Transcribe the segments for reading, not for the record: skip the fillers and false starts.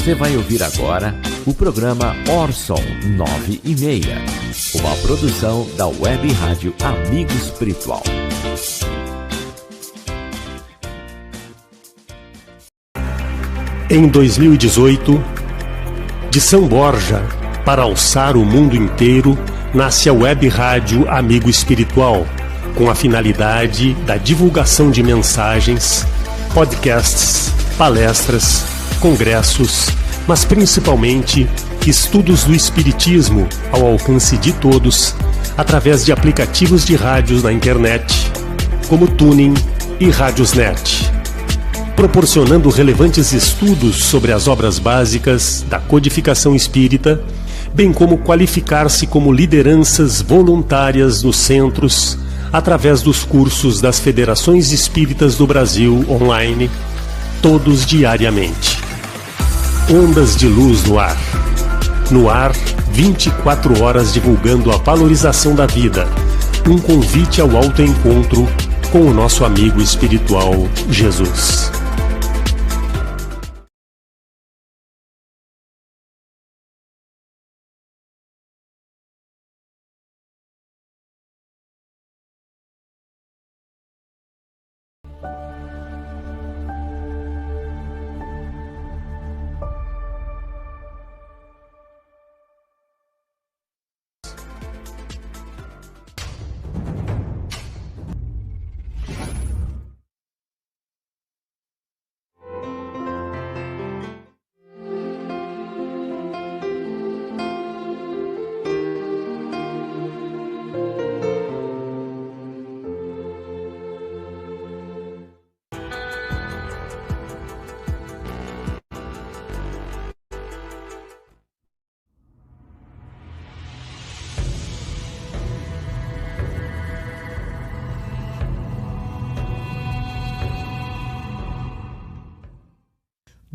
Você vai ouvir agora o programa Orson 9:30, uma produção da Web Rádio Amigo Espiritual. Em 2018, de São Borja para alçar o mundo inteiro, nasce a Web Rádio Amigo Espiritual, com a finalidade da divulgação de mensagens, podcasts, palestras, congressos, mas principalmente estudos do Espiritismo ao alcance de todos, através de aplicativos de rádios na internet, como Tuning e Radiosnet, proporcionando relevantes estudos sobre as obras básicas da codificação espírita, bem como qualificar-se como lideranças voluntárias nos centros, através dos cursos das Federações Espíritas do Brasil online, todos diariamente. Ondas de luz no ar. No ar, 24 horas divulgando a valorização da vida. Um convite ao autoencontro com o nosso amigo espiritual Jesus. –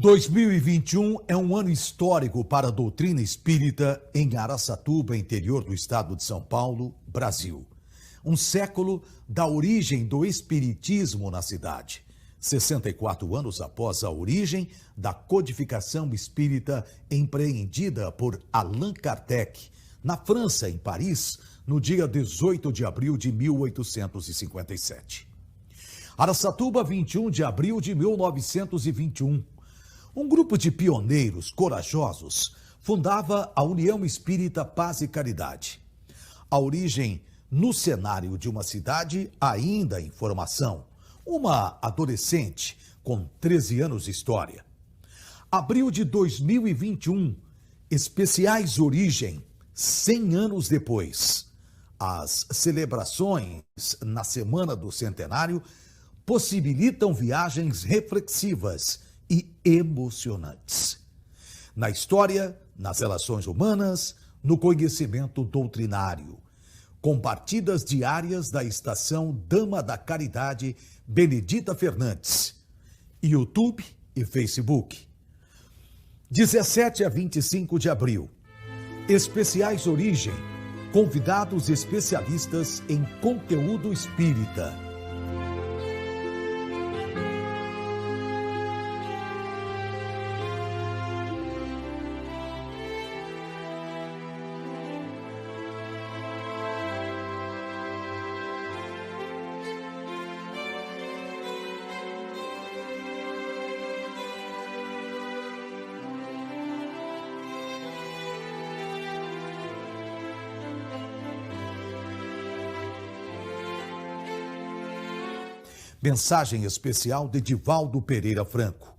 2021 é um ano histórico para a doutrina espírita em Araçatuba, interior do estado de São Paulo, Brasil. Um século da origem do espiritismo na cidade. 64 anos após a origem da codificação espírita empreendida por Allan Kardec, na França, em Paris, no dia 18 de abril de 1857. Araçatuba, 21 de abril de 1921. Um grupo de pioneiros corajosos fundava a União Espírita Paz e Caridade. A origem no cenário de uma cidade ainda em formação, uma adolescente com 13 anos de história. Abril de 2021, especiais origem, 100 anos depois. As celebrações na Semana do Centenário possibilitam viagens reflexivas e emocionantes. Na história, nas relações humanas, no conhecimento doutrinário, com partidas diárias da estação Dama da Caridade Benedita Fernandes, YouTube e Facebook. 17 a 25 de abril, especiais origem, convidados especialistas em conteúdo espírita. Mensagem especial de Divaldo Pereira Franco.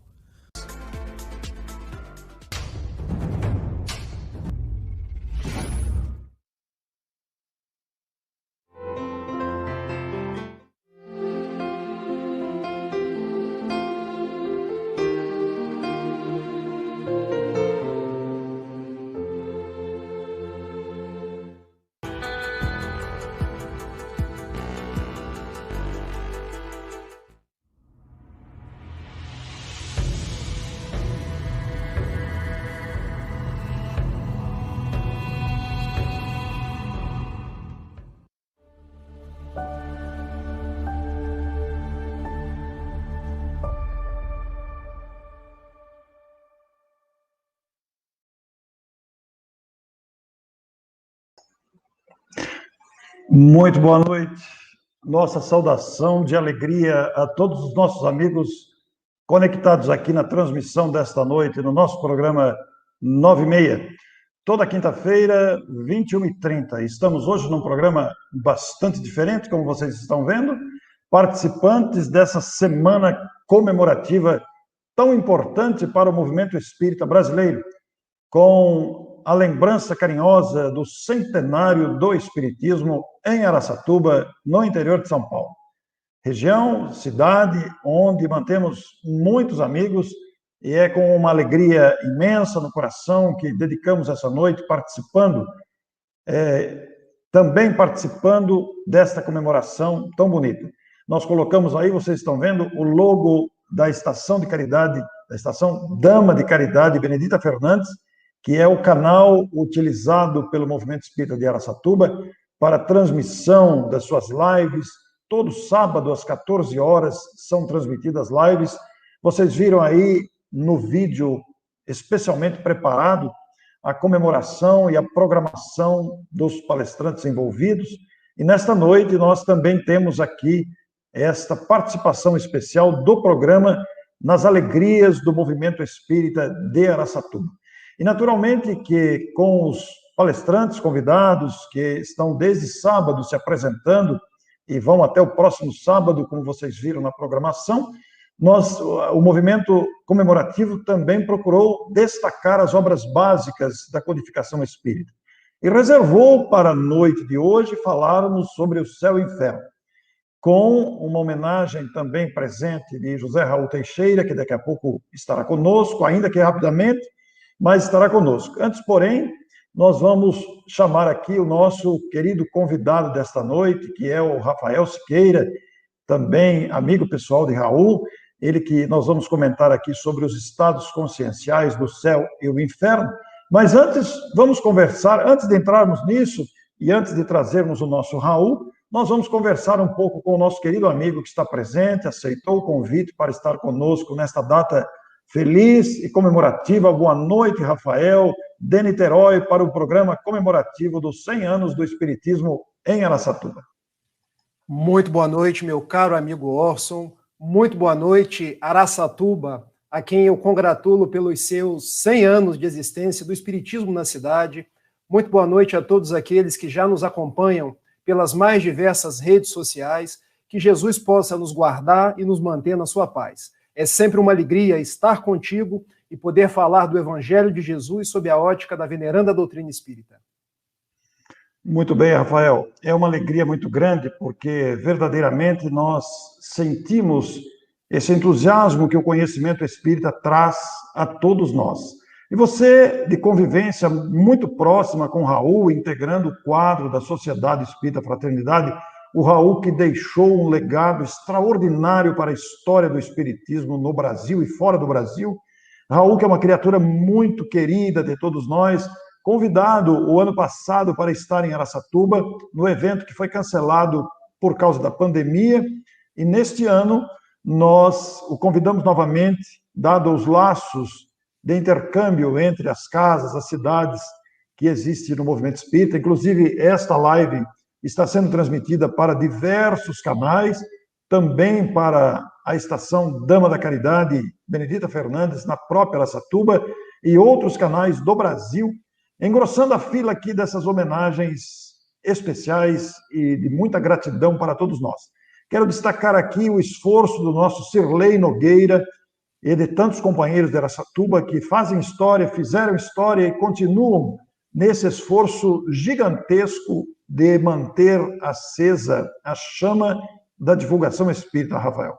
Muito boa noite. Nossa saudação de alegria a todos os nossos amigos conectados aqui na transmissão desta noite, no nosso programa 9h30. Toda quinta-feira, 21h30. Estamos hoje num programa bastante diferente, como vocês estão vendo, participantes dessa semana comemorativa tão importante para o movimento espírita brasileiro, com a lembrança carinhosa do centenário do Espiritismo em Araçatuba, no interior de São Paulo. Região, cidade, onde mantemos muitos amigos, e é com uma alegria imensa no coração que dedicamos essa noite também participando desta comemoração tão bonita. Nós colocamos aí, vocês estão vendo, o logo da Estação de Caridade, da Estação Dama de Caridade Benedita Fernandes, que é o canal utilizado pelo Movimento Espírita de Araçatuba para transmissão das suas lives. Todo sábado, às 14 horas, são transmitidas lives. Vocês viram aí no vídeo especialmente preparado a comemoração e a programação dos palestrantes envolvidos. E nesta noite nós também temos aqui esta participação especial do programa nas alegrias do Movimento Espírita de Araçatuba. E, naturalmente, que com os palestrantes convidados que estão desde sábado se apresentando e vão até o próximo sábado, como vocês viram na programação, o movimento comemorativo também procurou destacar as obras básicas da codificação espírita. E reservou para a noite de hoje falarmos sobre o céu e o inferno, com uma homenagem também presente de José Raul Teixeira, que daqui a pouco estará conosco, ainda que rapidamente, mas estará conosco. Antes, porém, nós vamos chamar aqui o nosso querido convidado desta noite, que é o Rafael Siqueira, também amigo pessoal de Raul, ele que nós vamos comentar aqui sobre os estados conscienciais do céu e o inferno. Mas antes, vamos conversar, antes de entrarmos nisso, e antes de trazermos o nosso Raul, nós vamos conversar um pouco com o nosso querido amigo que está presente, aceitou o convite para estar conosco nesta data feliz e comemorativa. Boa noite, Rafael, de Niterói, para o programa comemorativo dos 100 anos do Espiritismo em Araçatuba. Muito boa noite, meu caro amigo Orson. Muito boa noite, Araçatuba, a quem eu congratulo pelos seus 100 anos de existência do Espiritismo na cidade. Muito boa noite a todos aqueles que já nos acompanham pelas mais diversas redes sociais. Que Jesus possa nos guardar e nos manter na sua paz. É sempre uma alegria estar contigo e poder falar do Evangelho de Jesus sob a ótica da veneranda doutrina espírita. Muito bem, Rafael. É uma alegria muito grande, porque verdadeiramente nós sentimos esse entusiasmo que o conhecimento espírita traz a todos nós. E você, de convivência muito próxima com Raul, integrando o quadro da Sociedade Espírita Fraternidade, o Raul que deixou um legado extraordinário para a história do espiritismo no Brasil e fora do Brasil. Raul, que é uma criatura muito querida de todos nós, convidado o ano passado para estar em Araçatuba, no evento que foi cancelado por causa da pandemia, e neste ano nós o convidamos novamente, dado os laços de intercâmbio entre as casas, as cidades que existem no movimento espírita. Inclusive, esta live está sendo transmitida para diversos canais, também para a Estação Dama da Caridade Benedita Fernandes, na própria Araçatuba, e outros canais do Brasil, engrossando a fila aqui dessas homenagens especiais e de muita gratidão para todos nós. Quero destacar aqui o esforço do nosso Cirlei Nogueira e de tantos companheiros de Araçatuba que fazem história, fizeram história e continuam nesse esforço gigantesco de manter acesa a chama da divulgação espírita, Rafael.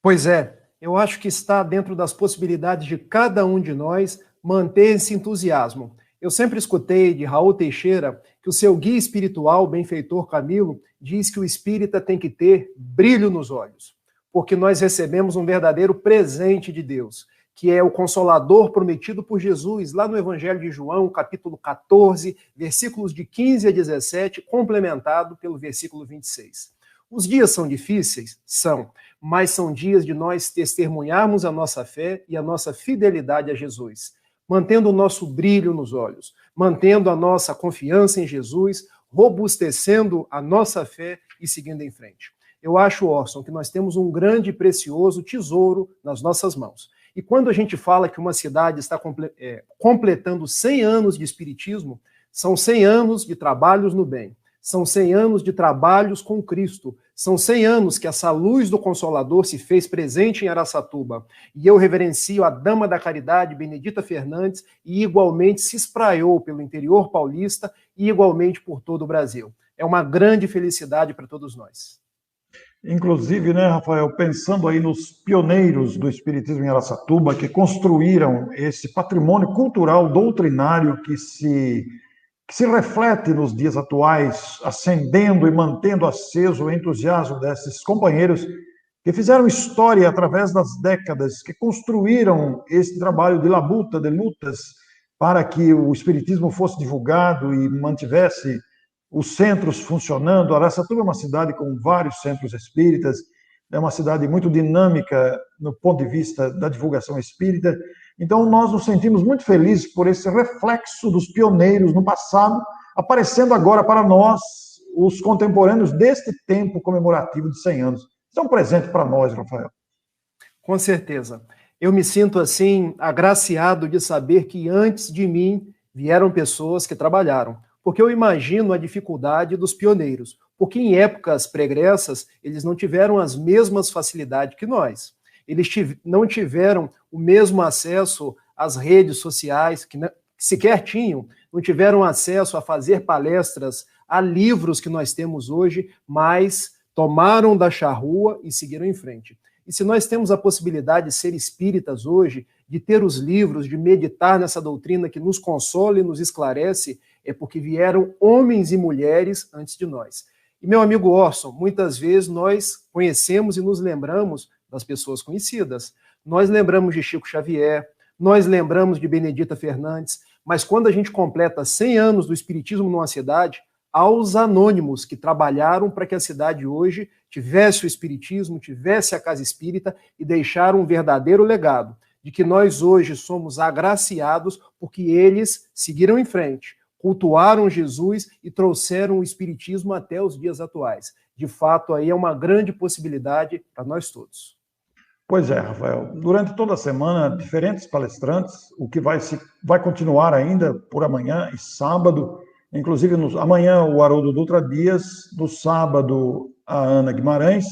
Pois é, eu acho que está dentro das possibilidades de cada um de nós manter esse entusiasmo. Eu sempre escutei de Raul Teixeira que o seu guia espiritual, o benfeitor Camilo, diz que o espírita tem que ter brilho nos olhos, porque nós recebemos um verdadeiro presente de Deus, que é o Consolador prometido por Jesus, lá no Evangelho de João, capítulo 14, versículos de 15 a 17, complementado pelo versículo 26. Os dias são difíceis? São, mas são dias de nós testemunharmos a nossa fé e a nossa fidelidade a Jesus. mantendo o nosso brilho nos olhos, mantendo a nossa confiança em Jesus, robustecendo a nossa fé e seguindo em frente. Eu acho, Orson, que nós temos um grande e precioso tesouro nas nossas mãos. E quando a gente fala que uma cidade está completando 100 anos de espiritismo, são 100 anos de trabalhos no bem, são 100 anos de trabalhos com Cristo, são 100 anos que essa luz do Consolador se fez presente em Araçatuba. E eu reverencio a Dama da Caridade, Benedita Fernandes, e igualmente se espraiou pelo interior paulista e igualmente por todo o Brasil. É uma grande felicidade para todos nós. Inclusive, né, Rafael, pensando aí nos pioneiros do Espiritismo em Araçatuba, que construíram esse patrimônio cultural doutrinário que se reflete nos dias atuais, acendendo e mantendo aceso o entusiasmo desses companheiros que fizeram história através das décadas, que construíram esse trabalho de labuta, de lutas, para que o Espiritismo fosse divulgado e mantivesse os centros funcionando. Araçatuba é uma cidade com vários centros espíritas, é uma cidade muito dinâmica no ponto de vista da divulgação espírita. Então, nós nos sentimos muito felizes por esse reflexo dos pioneiros no passado, aparecendo agora para nós, os contemporâneos deste tempo comemorativo de 100 anos. Isso é um presente para nós, Rafael. Com certeza. Eu me sinto, assim, agraciado de saber que antes de mim vieram pessoas que trabalharam. Porque eu imagino a dificuldade dos pioneiros, porque em épocas pregressas eles não tiveram as mesmas facilidades que nós. Eles não tiveram o mesmo acesso às redes sociais, que sequer tinham, não tiveram acesso a fazer palestras, a livros que nós temos hoje, mas tomaram da charrua e seguiram em frente. E se nós temos a possibilidade de ser espíritas hoje, de ter os livros, de meditar nessa doutrina que nos consola e nos esclarece, é porque vieram homens e mulheres antes de nós. E, meu amigo Orson, muitas vezes nós conhecemos e nos lembramos das pessoas conhecidas. Nós lembramos de Chico Xavier, nós lembramos de Benedita Fernandes, mas quando a gente completa 100 anos do Espiritismo numa cidade, aos anônimos que trabalharam para que a cidade hoje tivesse o Espiritismo, tivesse a Casa Espírita e deixaram um verdadeiro legado de que nós hoje somos agraciados porque eles seguiram em frente, cultuaram Jesus e trouxeram o Espiritismo até os dias atuais. De fato, aí é uma grande possibilidade para nós todos. Pois é, Rafael. Durante toda a semana, diferentes palestrantes, o que vai continuar ainda por amanhã e sábado, inclusive amanhã o Haroldo Dutra Dias, no sábado a Ana Guimarães,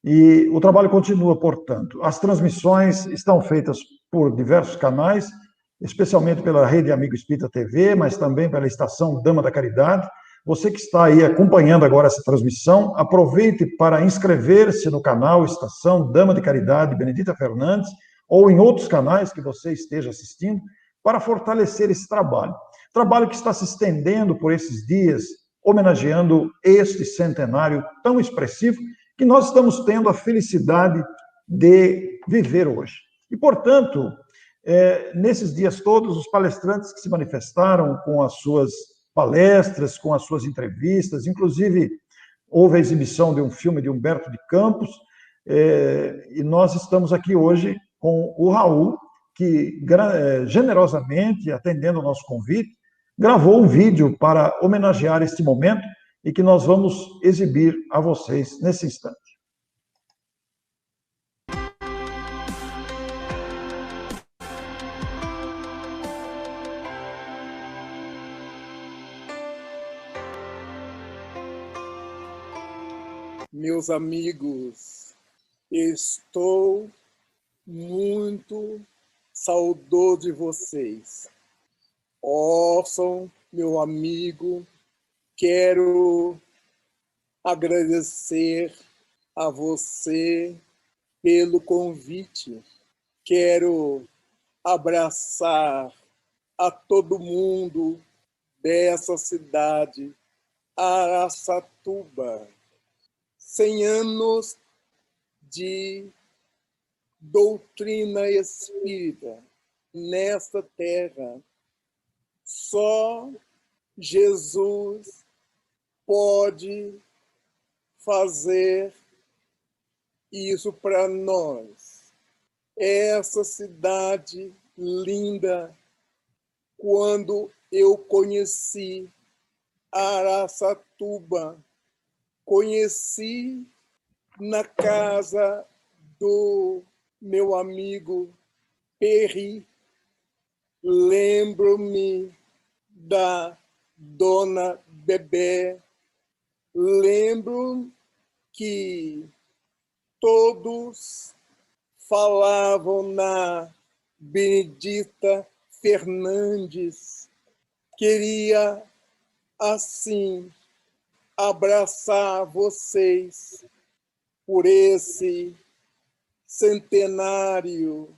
e o trabalho continua, portanto. As transmissões estão feitas por diversos canais, especialmente pela Rede Amigo Espírita TV, mas também pela Estação Dama da Caridade. Você que está aí acompanhando agora essa transmissão, aproveite para inscrever-se no canal Estação Dama de Caridade Benedita Fernandes, ou em outros canais que você esteja assistindo, para fortalecer esse trabalho. Trabalho que está se estendendo por esses dias, homenageando este centenário tão expressivo que nós estamos tendo a felicidade de viver hoje. E, portanto, nesses dias todos, os palestrantes que se manifestaram com as suas palestras, com as suas entrevistas, inclusive houve a exibição de um filme de Humberto de Campos, e nós estamos aqui hoje com o Raul, que generosamente, atendendo ao nosso convite, gravou um vídeo para homenagear este momento e que nós vamos exibir a vocês nesse instante. Meus amigos, estou muito saudoso de vocês. Orson, meu amigo, quero agradecer a você pelo convite. Quero abraçar a todo mundo dessa cidade, Araçatuba. 100 anos de doutrina espírita nesta terra. Só Jesus pode fazer isso para nós. Essa cidade linda quando eu conheci Araçatuba. Conheci na casa do meu amigo Perry. Lembro-me da Dona Bebé. Lembro que todos falavam na Benedita Fernandes. Queria, assim, abraçar vocês por esse centenário.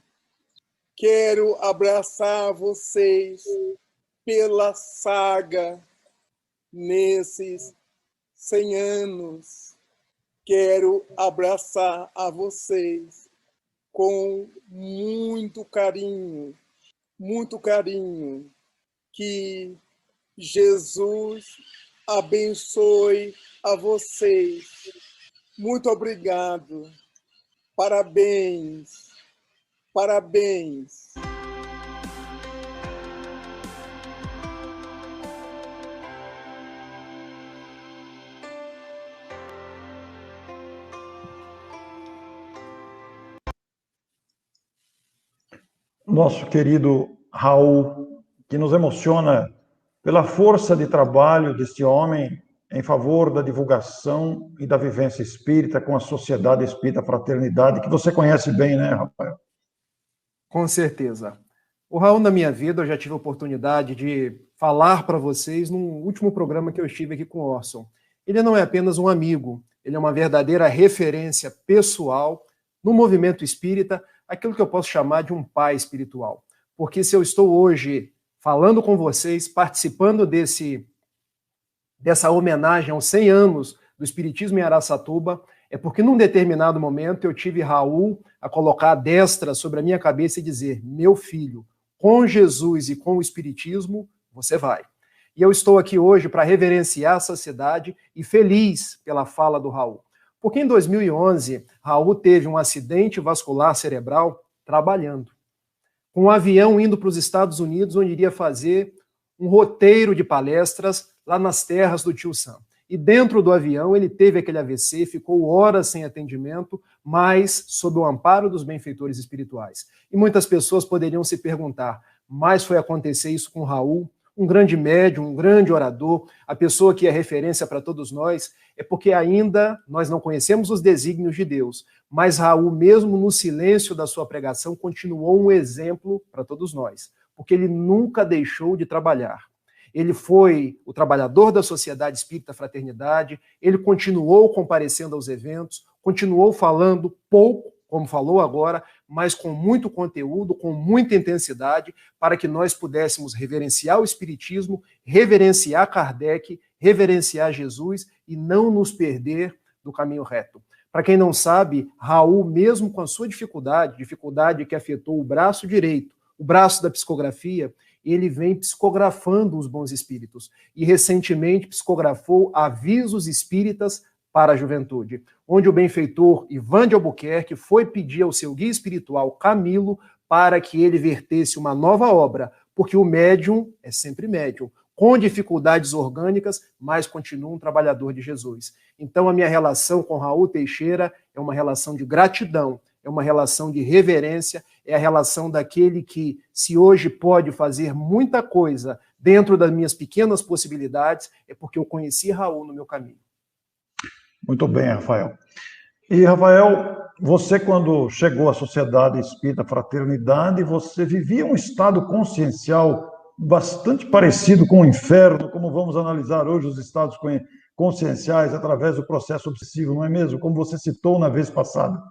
Quero abraçar vocês pela saga nesses 100 anos. Quero abraçar a vocês com muito carinho. Que Jesus abençoe a vocês. Muito obrigado. Parabéns. Parabéns. Nosso querido Raul, que nos emociona pela força de trabalho deste homem em favor da divulgação e da vivência espírita com a Sociedade Espírita Fraternidade, que você conhece bem, né, Rafael? Com certeza. O Raul, na minha vida, eu já tive a oportunidade de falar para vocês no último programa que eu estive aqui com o Orson. Ele não é apenas um amigo, ele é uma verdadeira referência pessoal no movimento espírita, aquilo que eu posso chamar de um pai espiritual. Porque se eu estou hoje falando com vocês, participando dessa homenagem aos 100 anos do Espiritismo em Araçatuba, é porque num determinado momento eu tive Raul a colocar a destra sobre a minha cabeça e dizer: meu filho, com Jesus e com o Espiritismo, você vai. E eu estou aqui hoje para reverenciar a sociedade e feliz pela fala do Raul. Porque em 2011, Raul teve um acidente vascular cerebral trabalhando, com um avião indo para os Estados Unidos, onde iria fazer um roteiro de palestras lá nas terras do tio Sam. E dentro do avião ele teve aquele AVC, ficou horas sem atendimento, mas sob o amparo dos benfeitores espirituais. E muitas pessoas poderiam se perguntar, mas foi acontecer isso com Raul? Um grande médium, um grande orador, a pessoa que é referência para todos nós, é porque ainda nós não conhecemos os desígnios de Deus, mas Raul, mesmo no silêncio da sua pregação, continuou um exemplo para todos nós, porque ele nunca deixou de trabalhar. Ele foi o trabalhador da Sociedade Espírita Fraternidade, ele continuou comparecendo aos eventos, continuou falando pouco, como falou agora, mas com muito conteúdo, com muita intensidade, para que nós pudéssemos reverenciar o Espiritismo, reverenciar Kardec, reverenciar Jesus e não nos perder do caminho reto. Para quem não sabe, Raul, mesmo com a sua dificuldade que afetou o braço direito, o braço da psicografia, ele vem psicografando os bons espíritos. E recentemente psicografou Avisos Espíritas para a Juventude, onde o benfeitor Ivan de Albuquerque foi pedir ao seu guia espiritual Camilo para que ele vertesse uma nova obra, porque o médium é sempre médium, com dificuldades orgânicas, mas continua um trabalhador de Jesus. Então a minha relação com Raul Teixeira é uma relação de gratidão, é uma relação de reverência, é a relação daquele que, se hoje pode fazer muita coisa dentro das minhas pequenas possibilidades, é porque eu conheci Raul no meu caminho. Muito bem, Rafael. E, Rafael, você, quando chegou à Sociedade Espírita Fraternidade, você vivia um estado consciencial bastante parecido com o inferno, como vamos analisar hoje os estados conscienciais através do processo obsessivo, não é mesmo? Como você citou na vez passada.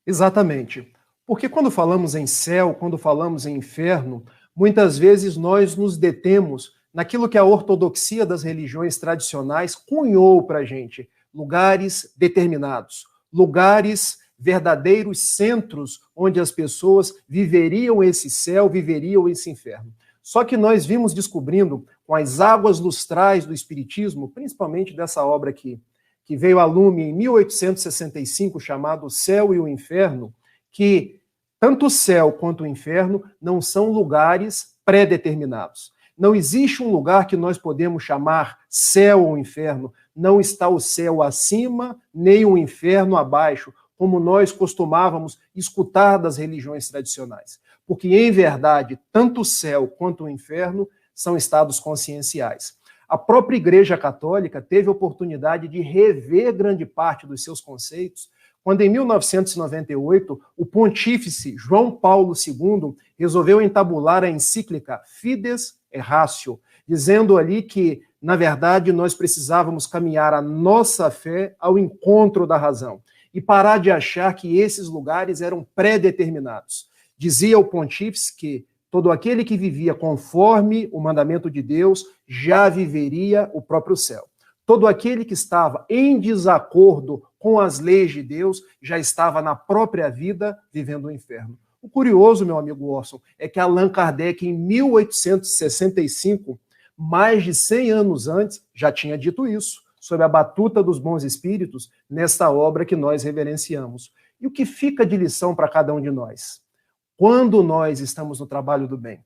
Exatamente. Porque quando falamos em céu, quando falamos em inferno, muitas vezes nós nos detemos naquilo que a ortodoxia das religiões tradicionais cunhou para a gente. Lugares determinados, lugares verdadeiros centros onde as pessoas viveriam esse céu, viveriam esse inferno. Só que nós vimos descobrindo, com as águas lustrais do Espiritismo, principalmente dessa obra aqui, que veio a lume em 1865, chamado O Céu e o Inferno, que tanto o céu quanto o inferno não são lugares pré-determinados. Não existe um lugar que nós podemos chamar céu ou inferno. Não está o céu acima, nem o inferno abaixo, como nós costumávamos escutar das religiões tradicionais. Porque, em verdade, tanto o céu quanto o inferno são estados conscienciais. A própria Igreja Católica teve a oportunidade de rever grande parte dos seus conceitos, quando em 1998 o pontífice João Paulo II resolveu entabular a encíclica Fides et Ratio, dizendo ali que, na verdade, nós precisávamos caminhar a nossa fé ao encontro da razão e parar de achar que esses lugares eram pré-determinados. Dizia o pontífice que todo aquele que vivia conforme o mandamento de Deus já viveria o próprio céu. Todo aquele que estava em desacordo com as leis de Deus já estava na própria vida vivendo o inferno. O curioso, meu amigo Orson, é que Allan Kardec, em 1865, mais de 100 anos antes, já tinha dito isso, sob a batuta dos bons espíritos, nesta obra que nós reverenciamos. E o que fica de lição para cada um de nós? Quando nós estamos no trabalho do bem,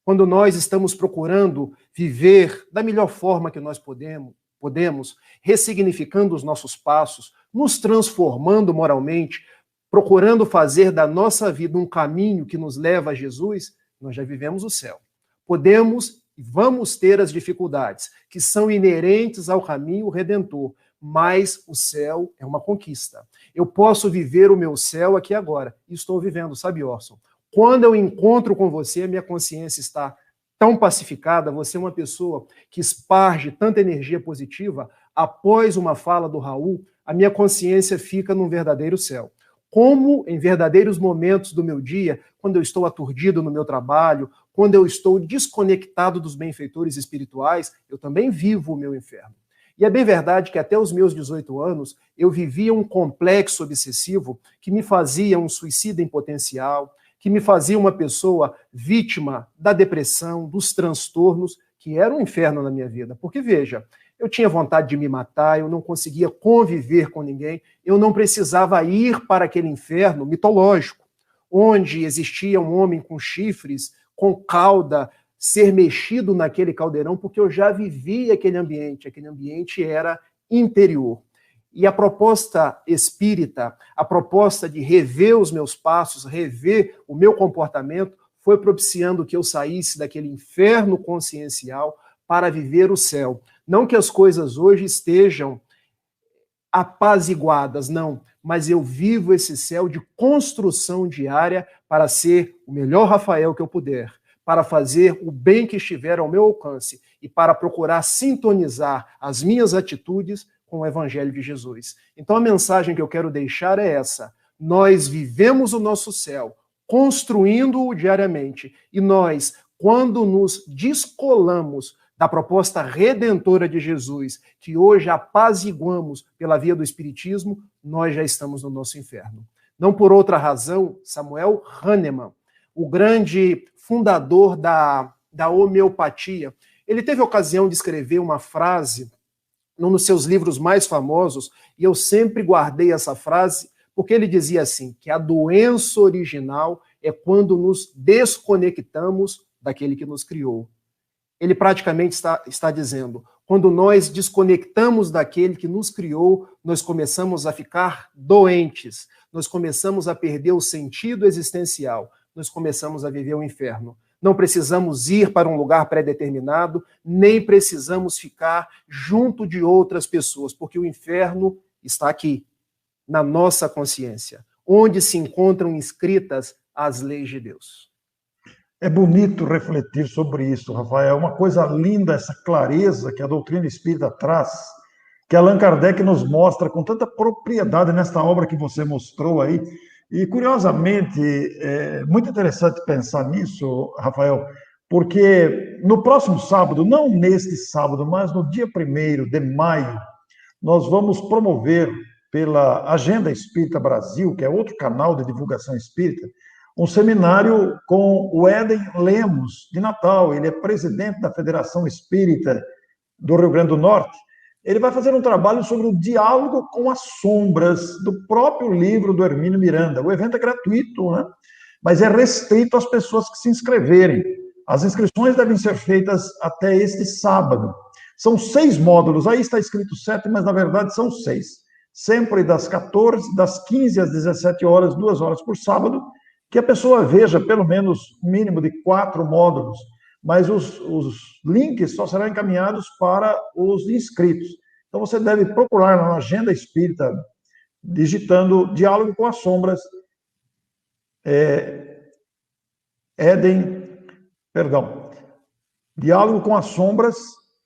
quando nós estamos procurando viver da melhor forma que nós podemos, ressignificando os nossos passos, nos transformando moralmente, procurando fazer da nossa vida um caminho que nos leva a Jesus, nós já vivemos o céu. Podemos e vamos ter as dificuldades que são inerentes ao caminho redentor, mas o céu é uma conquista. Eu posso viver o meu céu aqui agora. E estou vivendo, sabe, Orson? Quando eu encontro com você, a minha consciência está tão pacificada, você é uma pessoa que esparge tanta energia positiva, após uma fala do Raul, a minha consciência fica num verdadeiro céu. Como em verdadeiros momentos do meu dia, quando eu estou aturdido no meu trabalho, quando eu estou desconectado dos benfeitores espirituais, eu também vivo o meu inferno. E é bem verdade que até os meus 18 anos, eu vivia um complexo obsessivo que me fazia um suicida em potencial, que me fazia uma pessoa vítima da depressão, dos transtornos, que era um inferno na minha vida. Porque, veja, eu tinha vontade de me matar, eu não conseguia conviver com ninguém, eu não precisava ir para aquele inferno mitológico, onde existia um homem com chifres, com cauda, ser mexido naquele caldeirão, porque eu já vivia aquele ambiente era interior. E a proposta espírita, a proposta de rever os meus passos, rever o meu comportamento, foi propiciando que eu saísse daquele inferno consciencial para viver o céu. Não que as coisas hoje estejam apaziguadas, não, mas eu vivo esse céu de construção diária para ser o melhor Rafael que eu puder, para fazer o bem que estiver ao meu alcance e para procurar sintonizar as minhas atitudes com o Evangelho de Jesus. Então a mensagem que eu quero deixar é essa: nós vivemos o nosso céu, construindo-o diariamente, e nós, quando nos descolamos da proposta redentora de Jesus, que hoje apaziguamos pela via do Espiritismo, nós já estamos no nosso inferno. Não por outra razão, Samuel Hahnemann, o grande fundador da homeopatia, ele teve a ocasião de escrever uma frase num dos seus livros mais famosos, e eu sempre guardei essa frase, porque ele dizia assim, que a doença original é quando nos desconectamos daquele que nos criou. Ele praticamente está dizendo, quando nós desconectamos daquele que nos criou, nós começamos a ficar doentes, nós começamos a perder o sentido existencial, nós começamos a viver o inferno. Não precisamos ir para um lugar pré-determinado, nem precisamos ficar junto de outras pessoas, porque o inferno está aqui, na nossa consciência, onde se encontram escritas as leis de Deus. É bonito refletir sobre isso, Rafael. É uma coisa linda essa clareza que a doutrina espírita traz, que Allan Kardec nos mostra com tanta propriedade nesta obra que você mostrou aí. E, curiosamente, é muito interessante pensar nisso, Rafael, porque no próximo sábado, não neste sábado, mas no dia 1º de maio, nós vamos promover pela Agenda Espírita Brasil, que é outro canal de divulgação espírita, um seminário com o Éden Lemos, de Natal. Ele é presidente da Federação Espírita do Rio Grande do Norte. Ele vai fazer um trabalho sobre o diálogo com as sombras do próprio livro do Hermínio Miranda. O evento é gratuito, né? Mas é restrito às pessoas que se inscreverem. As inscrições devem ser feitas até este sábado. São 6 módulos, aí está escrito 7, mas na verdade são 6. Sempre das 15 às 17 horas, 2 horas por sábado, que a pessoa veja pelo menos um mínimo de 4 módulos, mas os links só serão encaminhados para os inscritos. Então você deve procurar na Agenda Espírita, digitando Diálogo com as Sombras, Diálogo com as Sombras,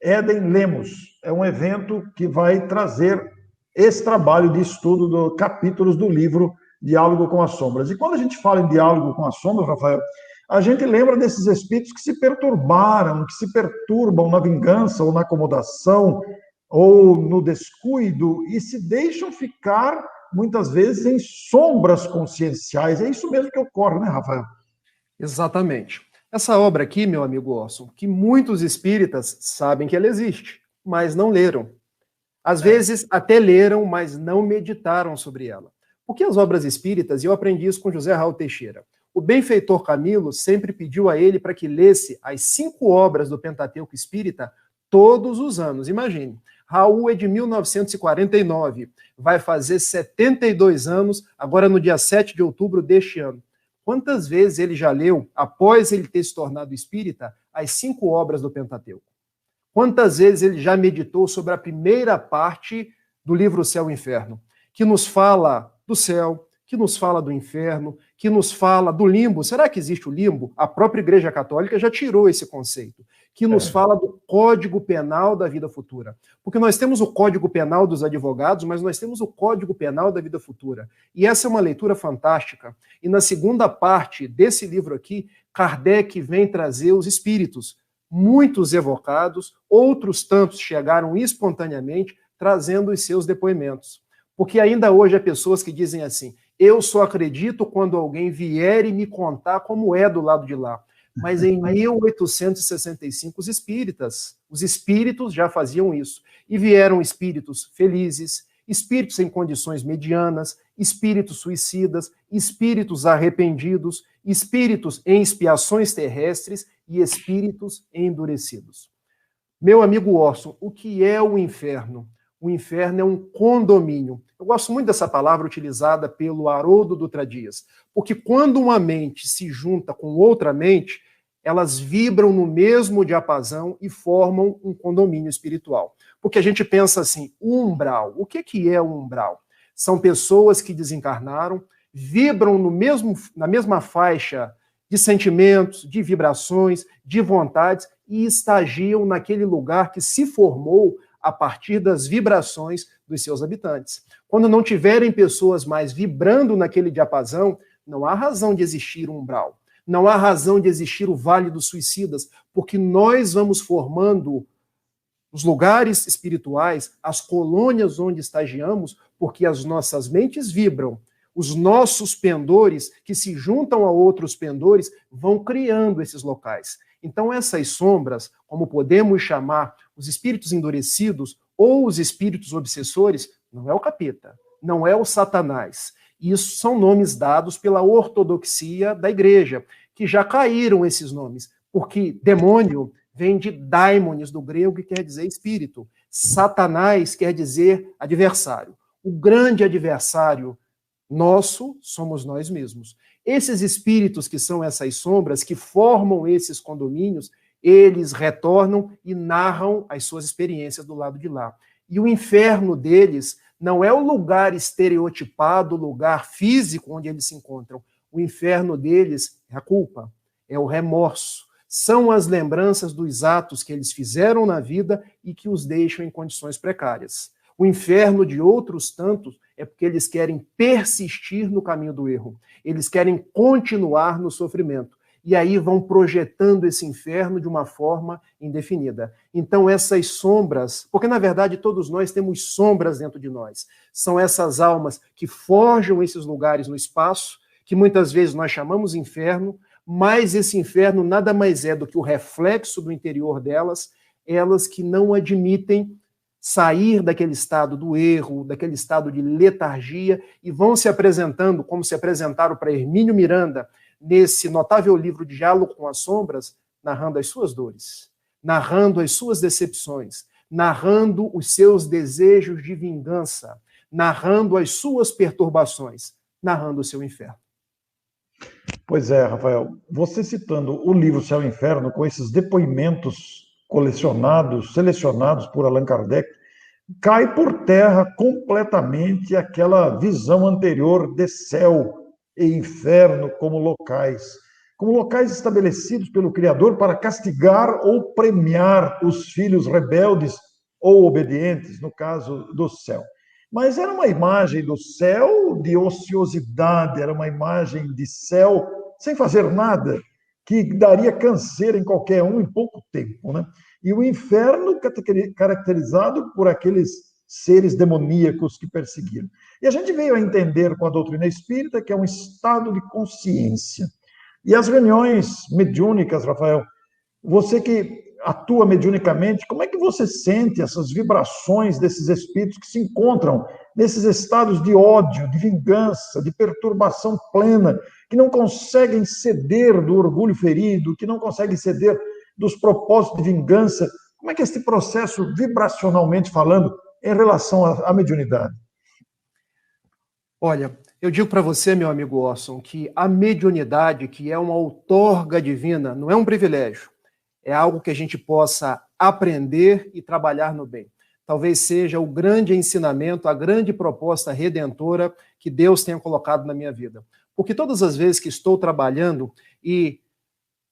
Éden Lemos. É um evento que vai trazer esse trabalho de estudo de capítulos do livro Diálogo com as Sombras. E quando a gente fala em Diálogo com as Sombras, Rafael, a gente lembra desses espíritos que se perturbaram, que se perturbam na vingança ou na acomodação ou no descuido e se deixam ficar, muitas vezes, em sombras conscienciais. É isso mesmo que ocorre, né, Rafael? Exatamente. Essa obra aqui, meu amigo Orson, que muitos espíritas sabem que ela existe, mas não leram. Às vezes até leram, mas não meditaram sobre ela. Porque as obras espíritas, e eu aprendi isso com José Raul Teixeira, o benfeitor Camilo sempre pediu a ele para que lesse as 5 obras do Pentateuco Espírita todos os anos. Imagine, Raul é de 1949, vai fazer 72 anos, agora no dia 7 de outubro deste ano. Quantas vezes ele já leu, após ele ter se tornado espírita, as 5 obras do Pentateuco? Quantas vezes ele já meditou sobre a primeira parte do livro Céu e Inferno, que nos fala do céu, que nos fala do inferno, que nos fala do limbo. Será que existe o limbo? A própria Igreja Católica já tirou esse conceito. Que nos fala do Código Penal da vida futura. Porque nós temos o Código Penal dos advogados, mas nós temos o Código Penal da vida futura. E essa é uma leitura fantástica. E na segunda parte desse livro aqui, Kardec vem trazer os espíritos, muitos evocados, outros tantos chegaram espontaneamente, trazendo os seus depoimentos. Porque ainda hoje há pessoas que dizem assim, eu só acredito quando alguém vier e me contar como é do lado de lá. Mas em 1865, os espíritos já faziam isso. E vieram espíritos felizes, espíritos em condições medianas, espíritos suicidas, espíritos arrependidos, espíritos em expiações terrestres e espíritos endurecidos. Meu amigo Orson, o que é o inferno? O inferno é um condomínio. Eu gosto muito dessa palavra utilizada pelo Haroldo Dutra Dias, porque quando uma mente se junta com outra mente, elas vibram no mesmo diapasão e formam um condomínio espiritual. Porque a gente pensa assim, o umbral. O que é o umbral? São pessoas que desencarnaram, vibram na mesma faixa de sentimentos, de vibrações, de vontades e estagiam naquele lugar que se formou a partir das vibrações dos seus habitantes. Quando não tiverem pessoas mais vibrando naquele diapasão, não há razão de existir um umbral. Não há razão de existir o Vale dos Suicidas, porque nós vamos formando os lugares espirituais, as colônias onde estagiamos, porque as nossas mentes vibram. Os nossos pendores, que se juntam a outros pendores, vão criando esses locais. Então, essas sombras, como podemos chamar os espíritos endurecidos ou os espíritos obsessores, não é o capeta, não é o Satanás. Isso são nomes dados pela ortodoxia da igreja, que já caíram esses nomes, porque demônio vem de daimones, do grego, que quer dizer espírito. Satanás quer dizer adversário. O grande adversário nosso somos nós mesmos. Esses espíritos que são essas sombras, que formam esses condomínios, eles retornam e narram as suas experiências do lado de lá. E o inferno deles não é o lugar estereotipado, o lugar físico onde eles se encontram. O inferno deles é a culpa, é o remorso. São as lembranças dos atos que eles fizeram na vida e que os deixam em condições precárias. O inferno de outros tantos é porque eles querem persistir no caminho do erro. Eles querem continuar no sofrimento. E aí vão projetando esse inferno de uma forma indefinida. Então essas sombras, porque na verdade todos nós temos sombras dentro de nós, são essas almas que forjam esses lugares no espaço, que muitas vezes nós chamamos inferno, mas esse inferno nada mais é do que o reflexo do interior delas, elas que não admitem sair daquele estado do erro, daquele estado de letargia, e vão se apresentando, como se apresentaram para Hermínio Miranda, nesse notável livro Diálogo com as Sombras, narrando as suas dores, narrando as suas decepções, narrando os seus desejos de vingança, narrando as suas perturbações, narrando o seu inferno. Pois é, Rafael, você citando o livro Céu e Inferno, com esses depoimentos colecionados, selecionados por Allan Kardec, cai por terra completamente aquela visão anterior de céu e inferno como locais estabelecidos pelo Criador para castigar ou premiar os filhos rebeldes ou obedientes, no caso do céu. Mas era uma imagem do céu de ociosidade, era uma imagem de céu sem fazer nada, que daria canseira em qualquer um em pouco tempo, né? E o inferno caracterizado por aqueles seres demoníacos que perseguiram. E a gente veio a entender com a doutrina espírita que é um estado de consciência. E as reuniões mediúnicas, Rafael, você que atua mediunicamente, como é que você sente essas vibrações desses espíritos que se encontram nesses estados de ódio, de vingança, de perturbação plena, que não conseguem ceder do orgulho ferido, que não conseguem ceder dos propósitos de vingança? Como é que é esse processo, vibracionalmente falando, em relação à mediunidade? Olha, eu digo para você, meu amigo Orson, que a mediunidade, que é uma outorga divina, não é um privilégio, é algo que a gente possa aprender e trabalhar no bem. Talvez seja o grande ensinamento, a grande proposta redentora que Deus tenha colocado na minha vida. Porque todas as vezes que estou trabalhando e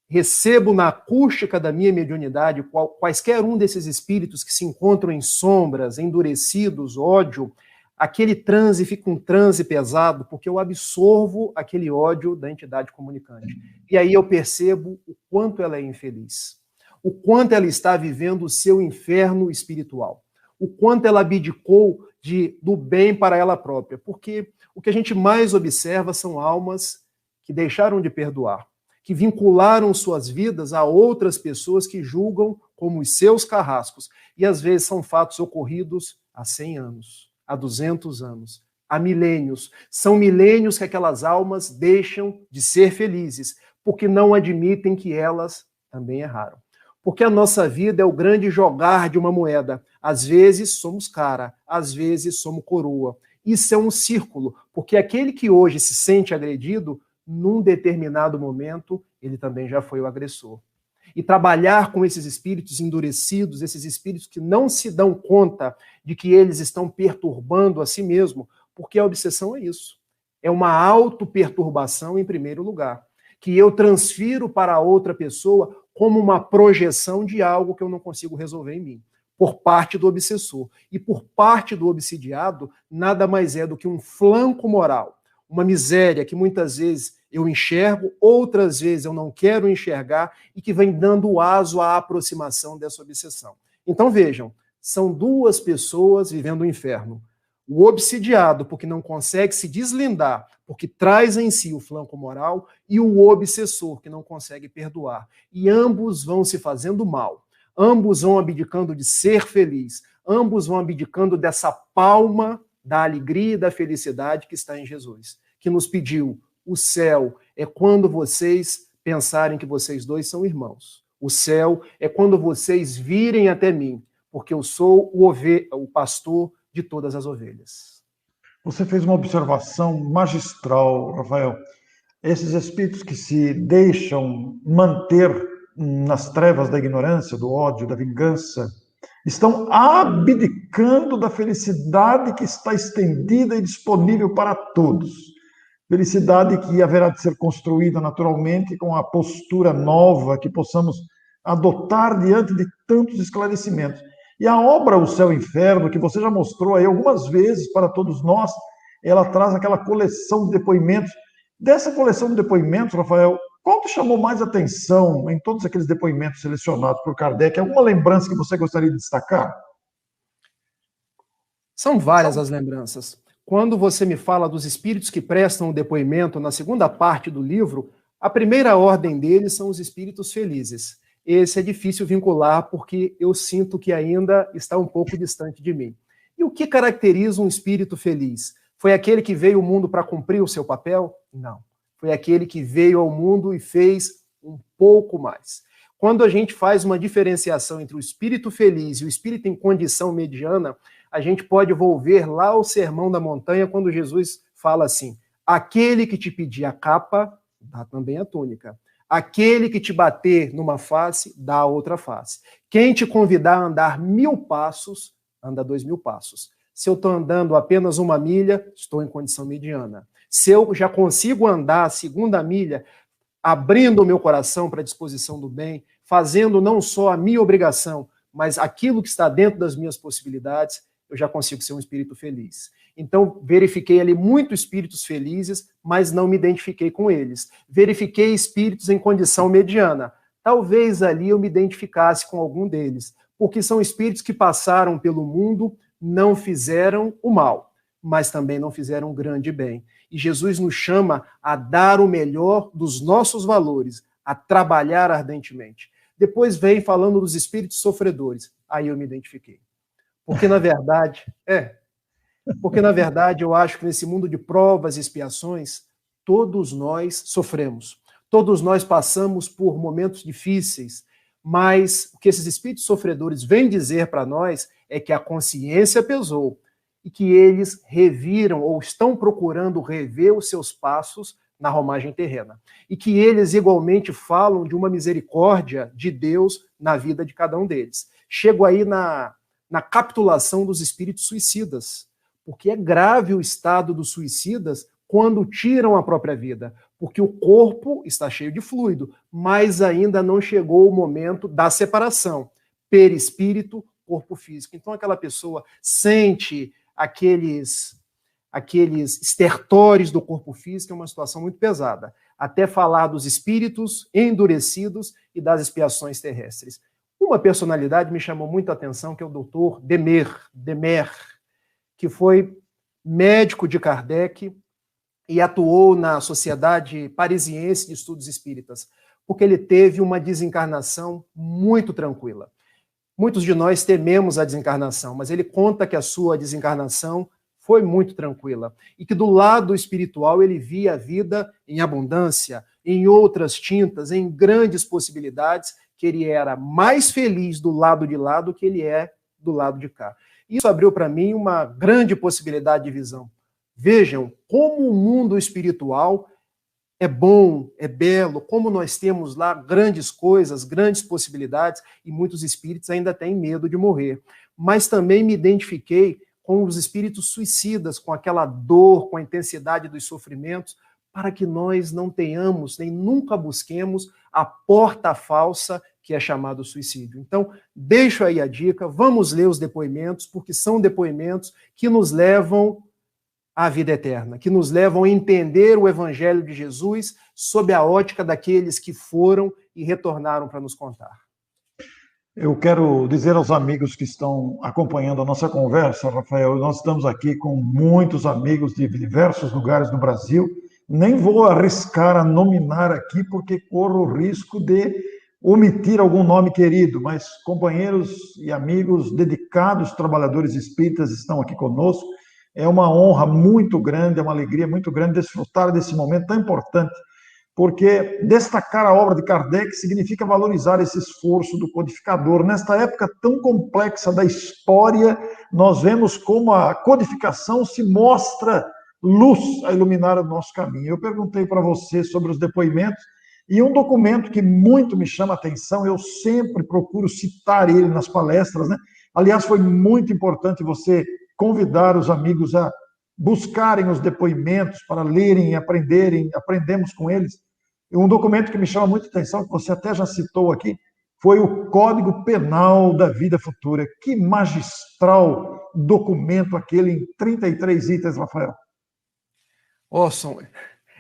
recebo na acústica da minha mediunidade quaisquer um desses espíritos que se encontram em sombras, endurecidos, ódio, aquele transe fica um transe pesado, porque eu absorvo aquele ódio da entidade comunicante. E aí eu percebo o quanto ela é infeliz, o quanto ela está vivendo o seu inferno espiritual, o quanto ela abdicou do bem para ela própria, porque o que a gente mais observa são almas que deixaram de perdoar, que vincularam suas vidas a outras pessoas que julgam como os seus carrascos, e às vezes são fatos ocorridos há 100 anos, há 200 anos, há milênios. São milênios que aquelas almas deixam de ser felizes, porque não admitem que elas também erraram. Porque a nossa vida é o grande jogar de uma moeda. Às vezes somos cara, às vezes somos coroa. Isso é um círculo, porque aquele que hoje se sente agredido, num determinado momento, ele também já foi o agressor. E trabalhar com esses espíritos endurecidos, esses espíritos que não se dão conta de que eles estão perturbando a si mesmo, porque a obsessão é isso. É uma auto-perturbação em primeiro lugar, que eu transfiro para outra pessoa como uma projeção de algo que eu não consigo resolver em mim, por parte do obsessor. E por parte do obsidiado, nada mais é do que um flanco moral, uma miséria que muitas vezes eu enxergo, outras vezes eu não quero enxergar e que vem dando aso à aproximação dessa obsessão. Então vejam, são duas pessoas vivendo o inferno. O obsidiado, porque não consegue se deslindar, porque traz em si o flanco moral, e o obsessor, que não consegue perdoar. E ambos vão se fazendo mal, ambos vão abdicando de ser feliz, ambos vão abdicando dessa palma da alegria e da felicidade que está em Jesus, que nos pediu: o céu é quando vocês pensarem que vocês dois são irmãos. O céu é quando vocês virem até mim, porque eu sou o pastor de todas as ovelhas. Você fez uma observação magistral, Rafael. Esses espíritos que se deixam manter nas trevas da ignorância, do ódio, da vingança, estão abdicando da felicidade que está estendida e disponível para todos. Felicidade que haverá de ser construída naturalmente com a postura nova que possamos adotar diante de tantos esclarecimentos. E a obra O Céu e o Inferno, que você já mostrou aí algumas vezes para todos nós, ela traz aquela coleção de depoimentos. Dessa coleção de depoimentos, Rafael, qual te chamou mais atenção em todos aqueles depoimentos selecionados por Kardec? Alguma lembrança que você gostaria de destacar? São várias as lembranças. Quando você me fala dos espíritos que prestam o depoimento na segunda parte do livro, a primeira ordem deles são os espíritos felizes. Esse é difícil vincular porque eu sinto que ainda está um pouco distante de mim. E o que caracteriza um espírito feliz? Foi aquele que veio ao mundo para cumprir o seu papel? Não. Foi aquele que veio ao mundo e fez um pouco mais. quando a gente faz uma diferenciação entre o espírito feliz e o espírito em condição mediana, a gente pode volver lá ao Sermão da Montanha, quando Jesus fala assim: aquele que te pedir a capa, dá também a túnica. Aquele que te bater numa face, dá a outra face. Quem te convidar a andar 1000 passos, anda 2000 passos. Se eu estou andando apenas 1 milha, estou em condição mediana. Se eu já consigo andar a 2ª milha, abrindo o meu coração para a disposição do bem, fazendo não só a minha obrigação, mas aquilo que está dentro das minhas possibilidades, eu já consigo ser um espírito feliz. Então, verifiquei ali muitos espíritos felizes, mas não me identifiquei com eles. Verifiquei espíritos em condição mediana. Talvez ali eu me identificasse com algum deles, porque são espíritos que passaram pelo mundo, não fizeram o mal, mas também não fizeram um grande bem. E Jesus nos chama a dar o melhor dos nossos valores, a trabalhar ardentemente. Depois vem falando dos espíritos sofredores. Aí eu me identifiquei. Porque, na verdade, eu acho que nesse mundo de provas e expiações, todos nós sofremos. Todos nós passamos por momentos difíceis, mas o que esses espíritos sofredores vêm dizer para nós é que a consciência pesou e que eles reviram ou estão procurando rever os seus passos na romagem terrena. E que eles igualmente falam de uma misericórdia de Deus na vida de cada um deles. Chego aí na capitulação dos espíritos suicidas, porque é grave o estado dos suicidas quando tiram a própria vida, porque o corpo está cheio de fluido, mas ainda não chegou o momento da separação, perispírito, corpo físico. Então aquela pessoa sente aqueles estertores do corpo físico, é uma situação muito pesada, até falar dos espíritos endurecidos e das expiações terrestres. Uma personalidade me chamou muito a atenção, que é o doutor Demer, que foi médico de Kardec e atuou na Sociedade Parisiense de Estudos Espíritas, porque ele teve uma desencarnação muito tranquila. Muitos de nós tememos a desencarnação, mas ele conta que a sua desencarnação foi muito tranquila e que do lado espiritual ele via a vida em abundância, em outras tintas, em grandes possibilidades, que ele era mais feliz do lado de lá do que ele é do lado de cá. Isso abriu para mim uma grande possibilidade de visão. Vejam como o mundo espiritual é bom, é belo, como nós temos lá grandes coisas, grandes possibilidades, e muitos espíritos ainda têm medo de morrer. Mas também me identifiquei com os espíritos suicidas, com aquela dor, com a intensidade dos sofrimentos, para que nós não tenhamos, nem nunca busquemos a porta falsa que é chamado suicídio. Então, deixo aí a dica, vamos ler os depoimentos, porque são depoimentos que nos levam à vida eterna, que nos levam a entender o Evangelho de Jesus sob a ótica daqueles que foram e retornaram para nos contar. Eu quero dizer aos amigos que estão acompanhando a nossa conversa, Rafael, nós estamos aqui com muitos amigos de diversos lugares do Brasil. Nem vou arriscar a nominar aqui, porque corro o risco de omitir algum nome querido, mas companheiros e amigos dedicados, trabalhadores espíritas, estão aqui conosco. É uma honra muito grande, é uma alegria muito grande desfrutar desse momento tão importante, porque destacar a obra de Kardec significa valorizar esse esforço do codificador. Nesta época tão complexa da história, nós vemos como a codificação se mostra luz a iluminar o nosso caminho. Eu perguntei para você sobre os depoimentos, e um documento que muito me chama a atenção, eu sempre procuro citar ele nas palestras, né? Aliás, foi muito importante você convidar os amigos a buscarem os depoimentos para lerem e aprenderem, aprendemos com eles. E um documento que me chama muita atenção, que você até já citou aqui, foi o Código Penal da Vida Futura. Que magistral documento aquele, em 33 itens, Rafael. Orson,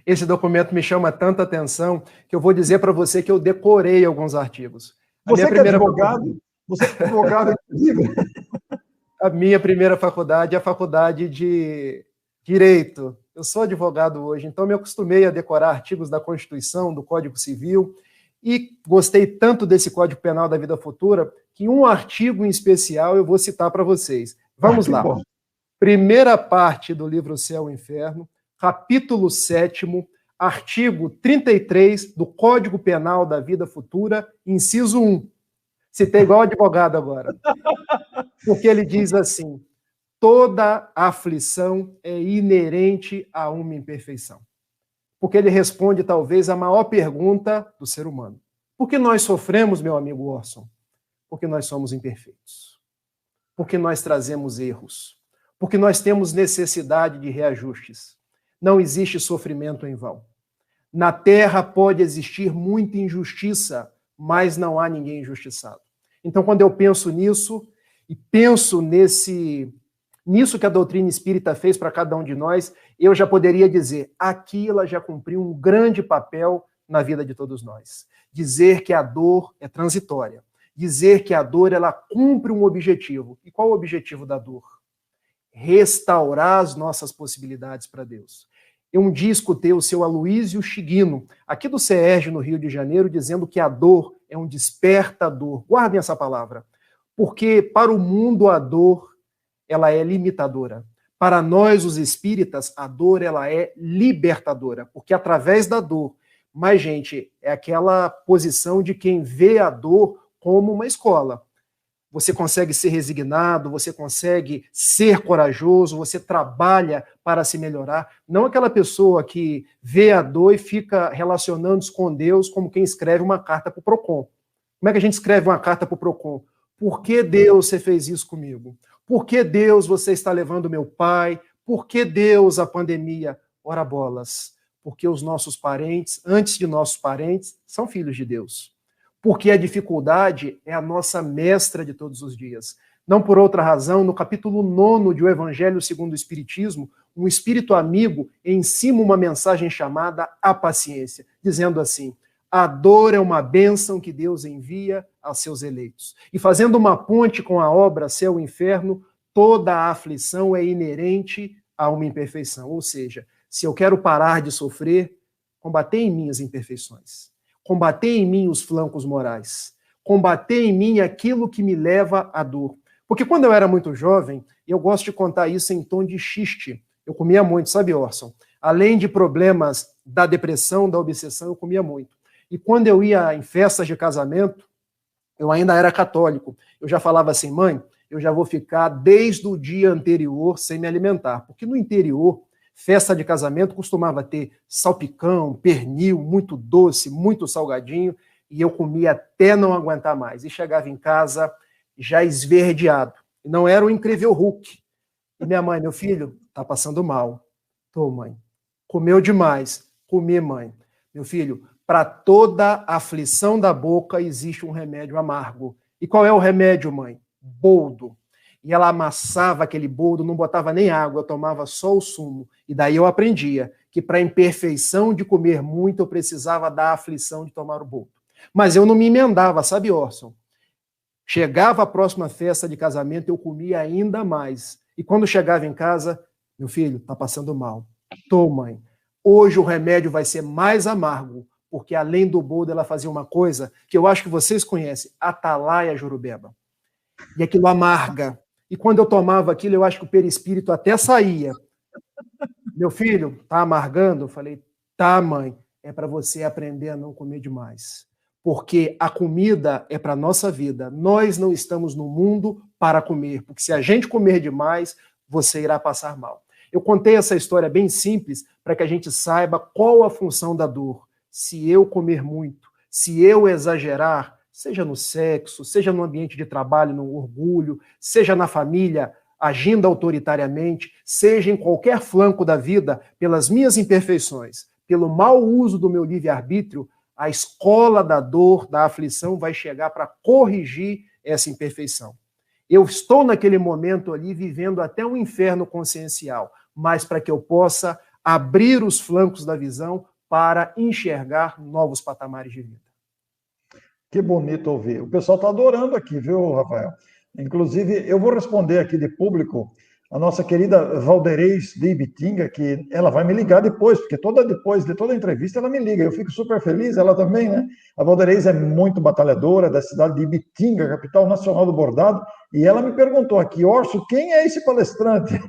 esse documento me chama tanta atenção que eu vou dizer para você que eu decorei alguns artigos. Você que é advogado? Você é advogado, inclusive? A minha primeira faculdade é a faculdade de Direito. Eu sou advogado hoje, então me acostumei a decorar artigos da Constituição, do Código Civil, e gostei tanto desse Código Penal da Vida Futura que um artigo em especial eu vou citar para vocês. Vamos lá. Bom. Primeira parte do livro Céu e Inferno, capítulo 7º, artigo 33 do Código Penal da Vida Futura, inciso 1. Citei igual advogado agora. Porque ele diz assim: toda aflição é inerente a uma imperfeição. Porque ele responde, talvez, a maior pergunta do ser humano. Por que nós sofremos, meu amigo Orson? Porque nós somos imperfeitos. Porque nós trazemos erros. Porque nós temos necessidade de reajustes. Não existe sofrimento em vão. Na Terra pode existir muita injustiça, mas não há ninguém injustiçado. Então, quando eu penso nisso, e penso nisso que a doutrina espírita fez para cada um de nós, eu já poderia dizer, aqui ela já cumpriu um grande papel na vida de todos nós. Dizer que a dor é transitória. Dizer que a dor, ela cumpre um objetivo. E qual o objetivo da dor? Restaurar as nossas possibilidades para Deus. Eu um dia escutei o seu Aloísio Chiguino, aqui do CERJ, no Rio de Janeiro, dizendo que a dor é um despertador. Guardem essa palavra. Porque para o mundo a dor, ela é limitadora. Para nós, os espíritas, a dor, ela é libertadora. Porque através da dor, mas, gente, é aquela posição de quem vê a dor como uma escola. Você consegue ser resignado, você consegue ser corajoso, você trabalha para se melhorar. Não aquela pessoa que vê a dor e fica relacionando-se com Deus como quem escreve uma carta para o PROCON. Como é que a gente escreve uma carta para o PROCON? Por que, Deus, você fez isso comigo? Por que, Deus, você está levando meu pai? Por que, Deus, a pandemia? Ora bolas, porque os nossos parentes, antes de nossos parentes, são filhos de Deus. Porque a dificuldade é a nossa mestra de todos os dias. Não por outra razão, no capítulo 9 de O Evangelho segundo o Espiritismo, um espírito amigo ensina uma mensagem chamada a paciência, dizendo assim: a dor é uma bênção que Deus envia a seus eleitos. E fazendo uma ponte com a obra Céu e Inferno, toda a aflição é inerente a uma imperfeição. Ou seja, se eu quero parar de sofrer, combater em mim as imperfeições. Combater em mim os flancos morais. Combater em mim aquilo que me leva à dor. Porque quando eu era muito jovem, eu gosto de contar isso em tom de xiste. Eu comia muito, sabe, Orson? Além de problemas da depressão, da obsessão, eu comia muito. E quando eu ia em festas de casamento, eu ainda era católico. Eu já falava assim: mãe, eu já vou ficar desde o dia anterior sem me alimentar. Porque no interior, festa de casamento costumava ter salpicão, pernil, muito doce, muito salgadinho, e eu comia até não aguentar mais. E chegava em casa já esverdeado. E não era o incrível Hulk. E minha mãe: meu filho, tá passando mal. Tô, mãe. Comeu demais. Comi, mãe. Meu filho, para toda aflição da boca existe um remédio amargo. E qual é o remédio, mãe? Boldo. E ela amassava aquele boldo, não botava nem água, eu tomava só o sumo. E daí eu aprendia que para a imperfeição de comer muito, eu precisava da aflição de tomar o boldo. Mas eu não me emendava, sabe, Orson? Chegava a próxima festa de casamento, eu comia ainda mais. E quando chegava em casa: meu filho, tá passando mal. Tô, mãe. Hoje o remédio vai ser mais amargo, porque além do boldo ela fazia uma coisa que eu acho que vocês conhecem, atalaia jurubeba. E aquilo amarga. E quando eu tomava aquilo, eu acho que o perispírito até saía. Meu filho, tá amargando? Eu falei: tá, mãe, é para você aprender a não comer demais. Porque a comida é para a nossa vida. Nós não estamos no mundo para comer, porque se a gente comer demais, você irá passar mal. Eu contei essa história bem simples para que a gente saiba qual a função da dor. Se eu comer muito, se eu exagerar, seja no sexo, seja no ambiente de trabalho, no orgulho, seja na família, agindo autoritariamente, seja em qualquer flanco da vida, pelas minhas imperfeições, pelo mau uso do meu livre-arbítrio, a escola da dor, da aflição, vai chegar para corrigir essa imperfeição. Eu estou naquele momento ali vivendo até um inferno consciencial, mas para que eu possa abrir os flancos da visão para enxergar novos patamares de vida. Que bonito ouvir. O pessoal está adorando aqui, viu, Rafael? Inclusive, eu vou responder aqui de público a nossa querida Valdeirês de Ibitinga, que ela vai me ligar depois, porque depois de toda a entrevista ela me liga. Eu fico super feliz, ela também, né? A Valdeirês é muito batalhadora, da cidade de Ibitinga, capital nacional do bordado, e ela me perguntou aqui: Orso, quem é esse palestrante?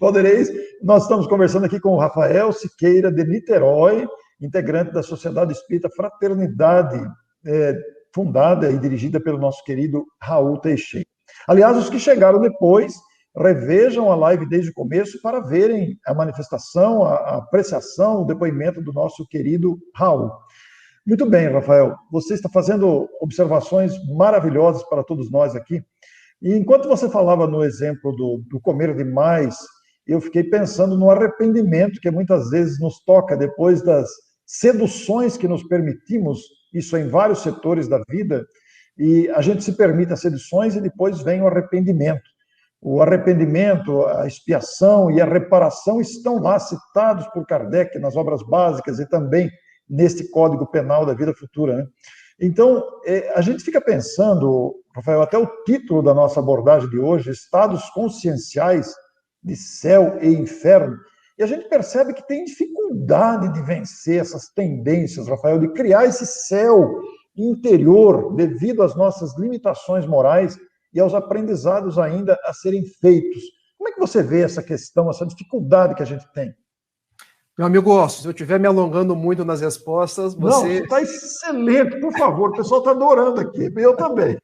Valdeirês, Nós estamos conversando aqui com o Rafael Siqueira, de Niterói, integrante da Sociedade Espírita Fraternidade, fundada e dirigida pelo nosso querido Raul Teixeira. Aliás, os que chegaram depois, revejam a live desde o começo para verem a manifestação, a apreciação, o depoimento do nosso querido Raul. Muito bem, Rafael, você está fazendo observações maravilhosas para todos nós aqui. E enquanto você falava no exemplo do comer demais, eu fiquei pensando no arrependimento que muitas vezes nos toca depois das seduções que nos permitimos, isso em vários setores da vida, e a gente se permite as seduções e depois vem o arrependimento. O arrependimento, a expiação e a reparação estão lá citados por Kardec nas obras básicas e também neste Código Penal da Vida Futura, né? Então, a gente fica pensando, Rafael, até o título da nossa abordagem de hoje, Estados Conscienciais de Céu e Inferno, e a gente percebe que tem dificuldade de vencer essas tendências, Rafael, de criar esse céu interior devido às nossas limitações morais e aos aprendizados ainda a serem feitos. Como é que você vê essa questão, essa dificuldade que a gente tem? Meu amigo Orson, se eu estiver me alongando muito nas respostas, você... Não, você está excelente, por favor, o pessoal está adorando aqui, eu também.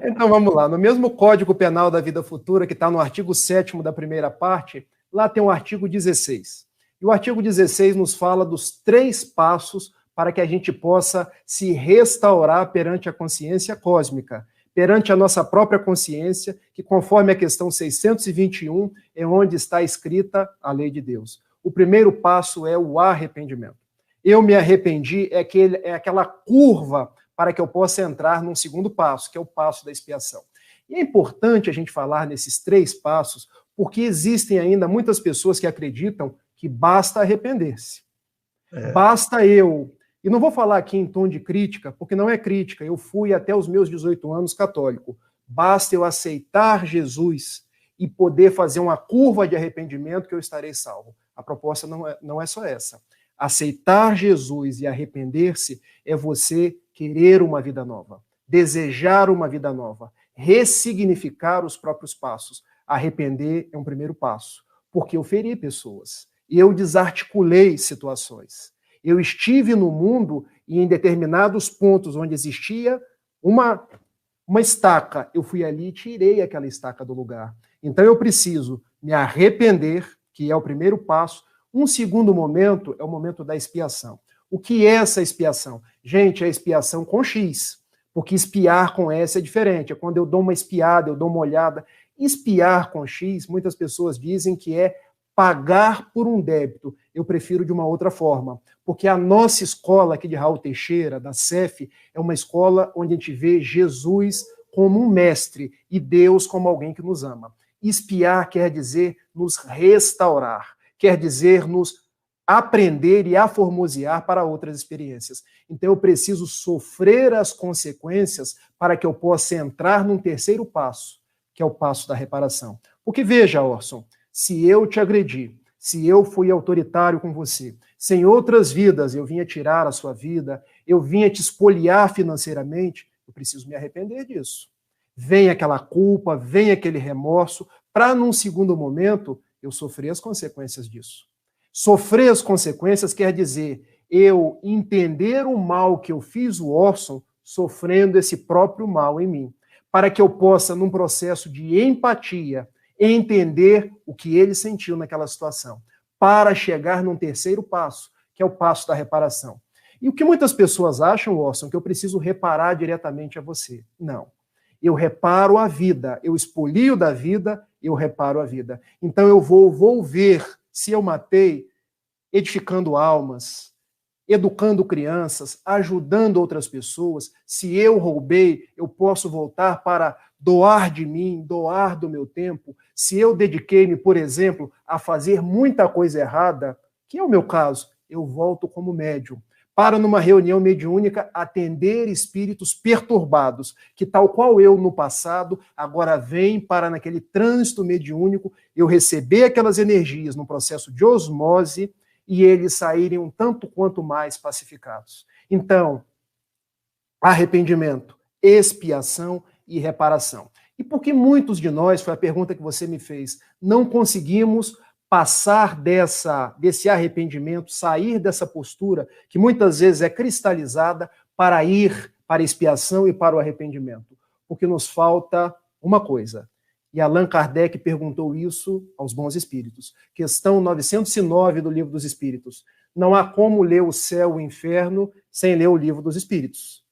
Então vamos lá, no mesmo Código Penal da Vida Futura, que está no artigo 7º da primeira parte, lá tem o artigo 16. E o artigo 16 nos fala dos 3 passos para que a gente possa se restaurar perante a consciência cósmica, perante a nossa própria consciência, que conforme a questão 621 é onde está escrita a lei de Deus. O primeiro passo é o arrependimento. Eu me arrependi é aquela curva para que eu possa entrar num segundo passo, que é o passo da expiação. E é importante a gente falar nesses 3 passos, porque existem ainda muitas pessoas que acreditam que basta arrepender-se. Basta eu... E não vou falar aqui em tom de crítica, porque não é crítica. Eu fui até os meus 18 anos católico. Basta eu aceitar Jesus e poder fazer uma curva de arrependimento que eu estarei salvo. A proposta não é só essa. Aceitar Jesus e arrepender-se é você querer uma vida nova, desejar uma vida nova, ressignificar os próprios passos. Arrepender é um primeiro passo, porque eu feri pessoas, eu desarticulei situações. Eu estive no mundo e em determinados pontos onde existia uma estaca, eu fui ali e tirei aquela estaca do lugar. Então eu preciso me arrepender, que é o primeiro passo. Um segundo momento é o momento da expiação. O que é essa expiação? Gente, é expiação com X, porque espiar com S é diferente. É quando eu dou uma espiada, eu dou uma olhada. Espiar com X, muitas pessoas dizem que é pagar por um débito. Eu prefiro de uma outra forma, porque a nossa escola aqui de Raul Teixeira, da CEF, é uma escola onde a gente vê Jesus como um mestre e Deus como alguém que nos ama. Espiar quer dizer nos restaurar, quer dizer nos aprender e aformosear para outras experiências. Então eu preciso sofrer as consequências para que eu possa entrar num terceiro passo, que é o passo da reparação. Porque veja, Orson, se eu te agredi, se eu fui autoritário com você, se em outras vidas eu vinha tirar a sua vida, eu vinha te espoliar financeiramente, eu preciso me arrepender disso. Vem aquela culpa, vem aquele remorso, para num segundo momento eu sofrer as consequências disso. Sofrer as consequências quer dizer eu entender o mal que eu fiz o Orson sofrendo esse próprio mal em mim, para que eu possa, num processo de empatia, entender o que ele sentiu naquela situação, para chegar num terceiro passo, que é o passo da reparação. E o que muitas pessoas acham, Orson, que eu preciso reparar diretamente a você. Não. Eu reparo a vida, eu expolio da vida, eu reparo a vida. Então eu vou ver se eu matei, edificando almas, educando crianças, ajudando outras pessoas. Se eu roubei, eu posso voltar para doar de mim, doar do meu tempo. Se eu dediquei-me, por exemplo, a fazer muita coisa errada, que é o meu caso, eu volto como médium, para numa reunião mediúnica atender espíritos perturbados, que tal qual eu no passado, agora vem para naquele trânsito mediúnico, eu receber aquelas energias no processo de osmose e eles saírem um tanto quanto mais pacificados. Então, arrependimento, expiação e reparação. E por que muitos de nós, foi a pergunta que você me fez, não conseguimos passar desse arrependimento, sair dessa postura, que muitas vezes é cristalizada, para ir para a expiação e para o arrependimento. Porque nos falta uma coisa. E Allan Kardec perguntou isso aos bons espíritos. Questão 909 do Livro dos Espíritos. Não há como ler o céu e o inferno sem ler o Livro dos Espíritos.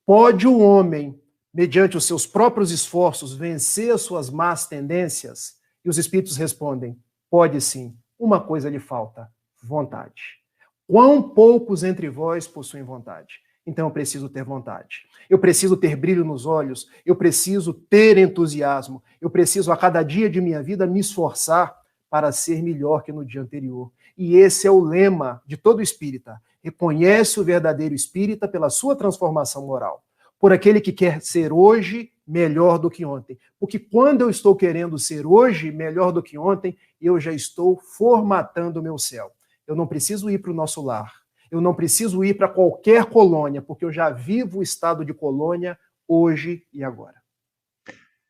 Pode o homem, mediante os seus próprios esforços, vencer as suas más tendências? E os espíritos respondem, pode sim. Uma coisa lhe falta, vontade. Quão poucos entre vós possuem vontade? Então eu preciso ter vontade. Eu preciso ter brilho nos olhos, eu preciso ter entusiasmo, eu preciso a cada dia de minha vida me esforçar para ser melhor que no dia anterior. E esse é o lema de todo espírita. Reconhece o verdadeiro espírita pela sua transformação moral. Por aquele que quer ser hoje melhor do que ontem. Porque quando eu estou querendo ser hoje melhor do que ontem, eu já estou formatando o meu céu. Eu não preciso ir para o nosso lar. Eu não preciso ir para qualquer colônia, porque eu já vivo o estado de colônia hoje e agora.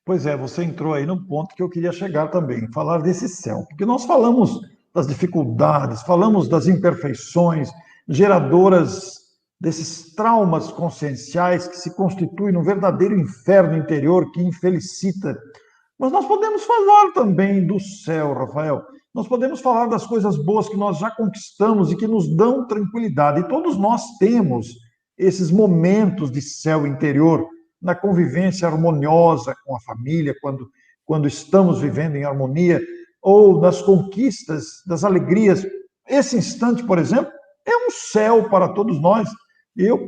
Pois é, você entrou aí num ponto que eu queria chegar também, falar desse céu. Porque nós falamos das dificuldades, falamos das imperfeições, geradoras desses traumas conscienciais que se constituem num verdadeiro inferno interior que infelicita. Mas nós podemos falar também do céu, Rafael. Nós podemos falar das coisas boas que nós já conquistamos e que nos dão tranquilidade. E todos nós temos esses momentos de céu interior, na convivência harmoniosa com a família, quando estamos vivendo em harmonia, ou nas conquistas, das alegrias. Esse instante, por exemplo, é um céu para todos nós.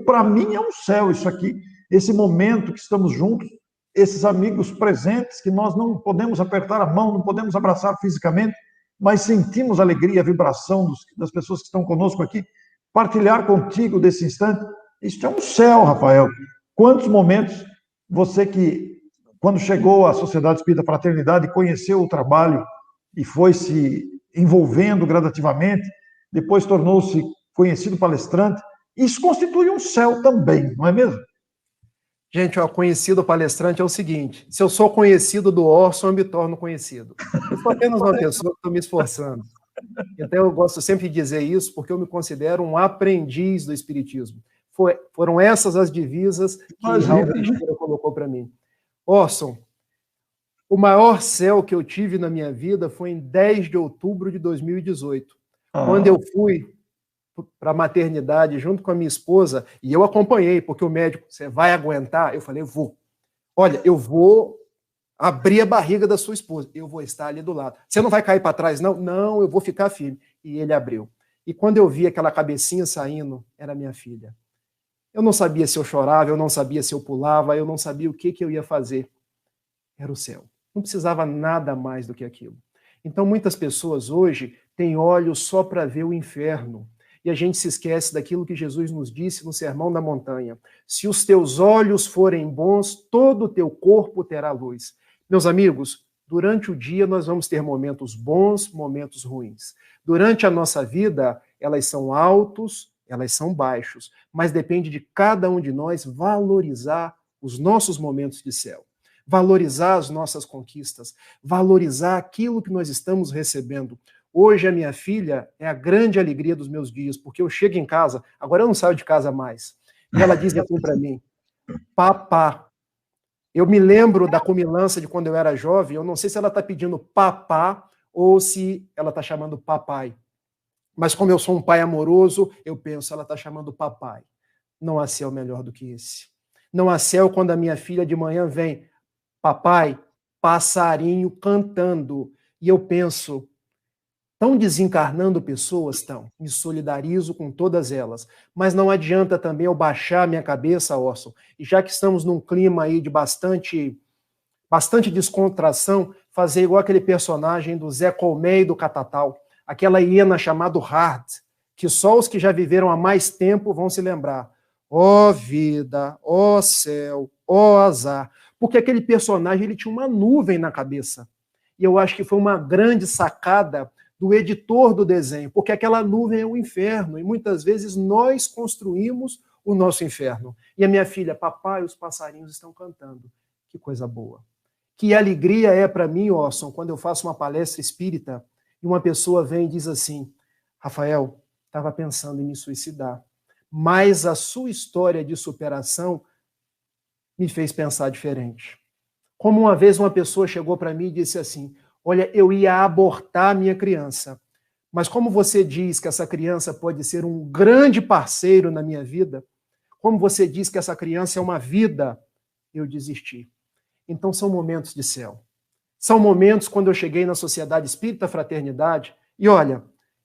Para mim, é um céu isso aqui. Esse momento que estamos juntos, esses amigos presentes, que nós não podemos apertar a mão, não podemos abraçar fisicamente, mas sentimos a alegria, a vibração das pessoas que estão conosco aqui. Partilhar contigo desse instante, isso é um céu, Rafael. Quantos momentos você que, quando chegou à Sociedade Espírita Fraternidade, conheceu o trabalho e foi se envolvendo gradativamente, depois tornou-se conhecido palestrante, isso constitui um céu também, não é mesmo? Gente, ó, conhecido palestrante é o seguinte, se eu sou conhecido do Orson, eu me torno conhecido. Eu sou apenas uma pessoa que estou me esforçando. Então eu gosto sempre de dizer isso, porque eu me considero um aprendiz do Espiritismo. Foram essas as divisas que Raul Teixeira colocou para mim. Orson, o maior céu que eu tive na minha vida foi em 10 de outubro de 2018, quando eu fui para a maternidade junto com a minha esposa, e eu acompanhei, porque o médico, você vai aguentar? Eu falei, vou. Olha, eu vou abrir a barriga da sua esposa, eu vou estar ali do lado. Você não vai cair para trás, não? Não, eu vou ficar firme. E ele abriu. E quando eu vi aquela cabecinha saindo, era minha filha. Eu não sabia se eu chorava, eu não sabia se eu pulava, eu não sabia o que eu ia fazer. Era o céu. Não precisava nada mais do que aquilo. Então, muitas pessoas hoje têm olhos só para ver o inferno. E a gente se esquece daquilo que Jesus nos disse no Sermão da Montanha. Se os teus olhos forem bons, todo o teu corpo terá luz. Meus amigos, durante o dia nós vamos ter momentos bons, momentos ruins. Durante a nossa vida, elas são altos, elas são baixos. Mas depende de cada um de nós valorizar os nossos momentos de céu. Valorizar as nossas conquistas. Valorizar aquilo que nós estamos recebendo. Hoje a minha filha é a grande alegria dos meus dias, porque eu chego em casa, agora eu não saio de casa mais, e ela diz assim para mim, papá. Eu me lembro da comilança de quando eu era jovem, eu não sei se ela está pedindo papá ou se ela está chamando papai. Mas como eu sou um pai amoroso, eu penso, ela está chamando papai. Não há céu melhor do que esse. Não há céu quando a minha filha de manhã vem, papai, passarinho cantando, e eu penso, estão desencarnando pessoas? Estão. Me solidarizo com todas elas. Mas não adianta também eu baixar minha cabeça, Orson. E já que estamos num clima aí de bastante descontração, fazer igual aquele personagem do Zé Colmeia do Catatal, aquela hiena chamada Hard, que só os que já viveram há mais tempo vão se lembrar. Ó vida, ó céu, ó azar. Porque aquele personagem ele tinha uma nuvem na cabeça. E eu acho que foi uma grande sacada do editor do desenho, porque aquela nuvem é o inferno, e muitas vezes nós construímos o nosso inferno. E a minha filha, papai, os passarinhos estão cantando. Que coisa boa. Que alegria é para mim, Orson, quando eu faço uma palestra espírita e uma pessoa vem e diz assim: Rafael, estava pensando em me suicidar, mas a sua história de superação me fez pensar diferente. Como uma vez uma pessoa chegou para mim e disse assim: olha, eu ia abortar minha criança, mas como você diz que essa criança pode ser um grande parceiro na minha vida, como você diz que essa criança é uma vida, eu desisti. Então são momentos de céu. São momentos quando eu cheguei na Sociedade Espírita Fraternidade e olha,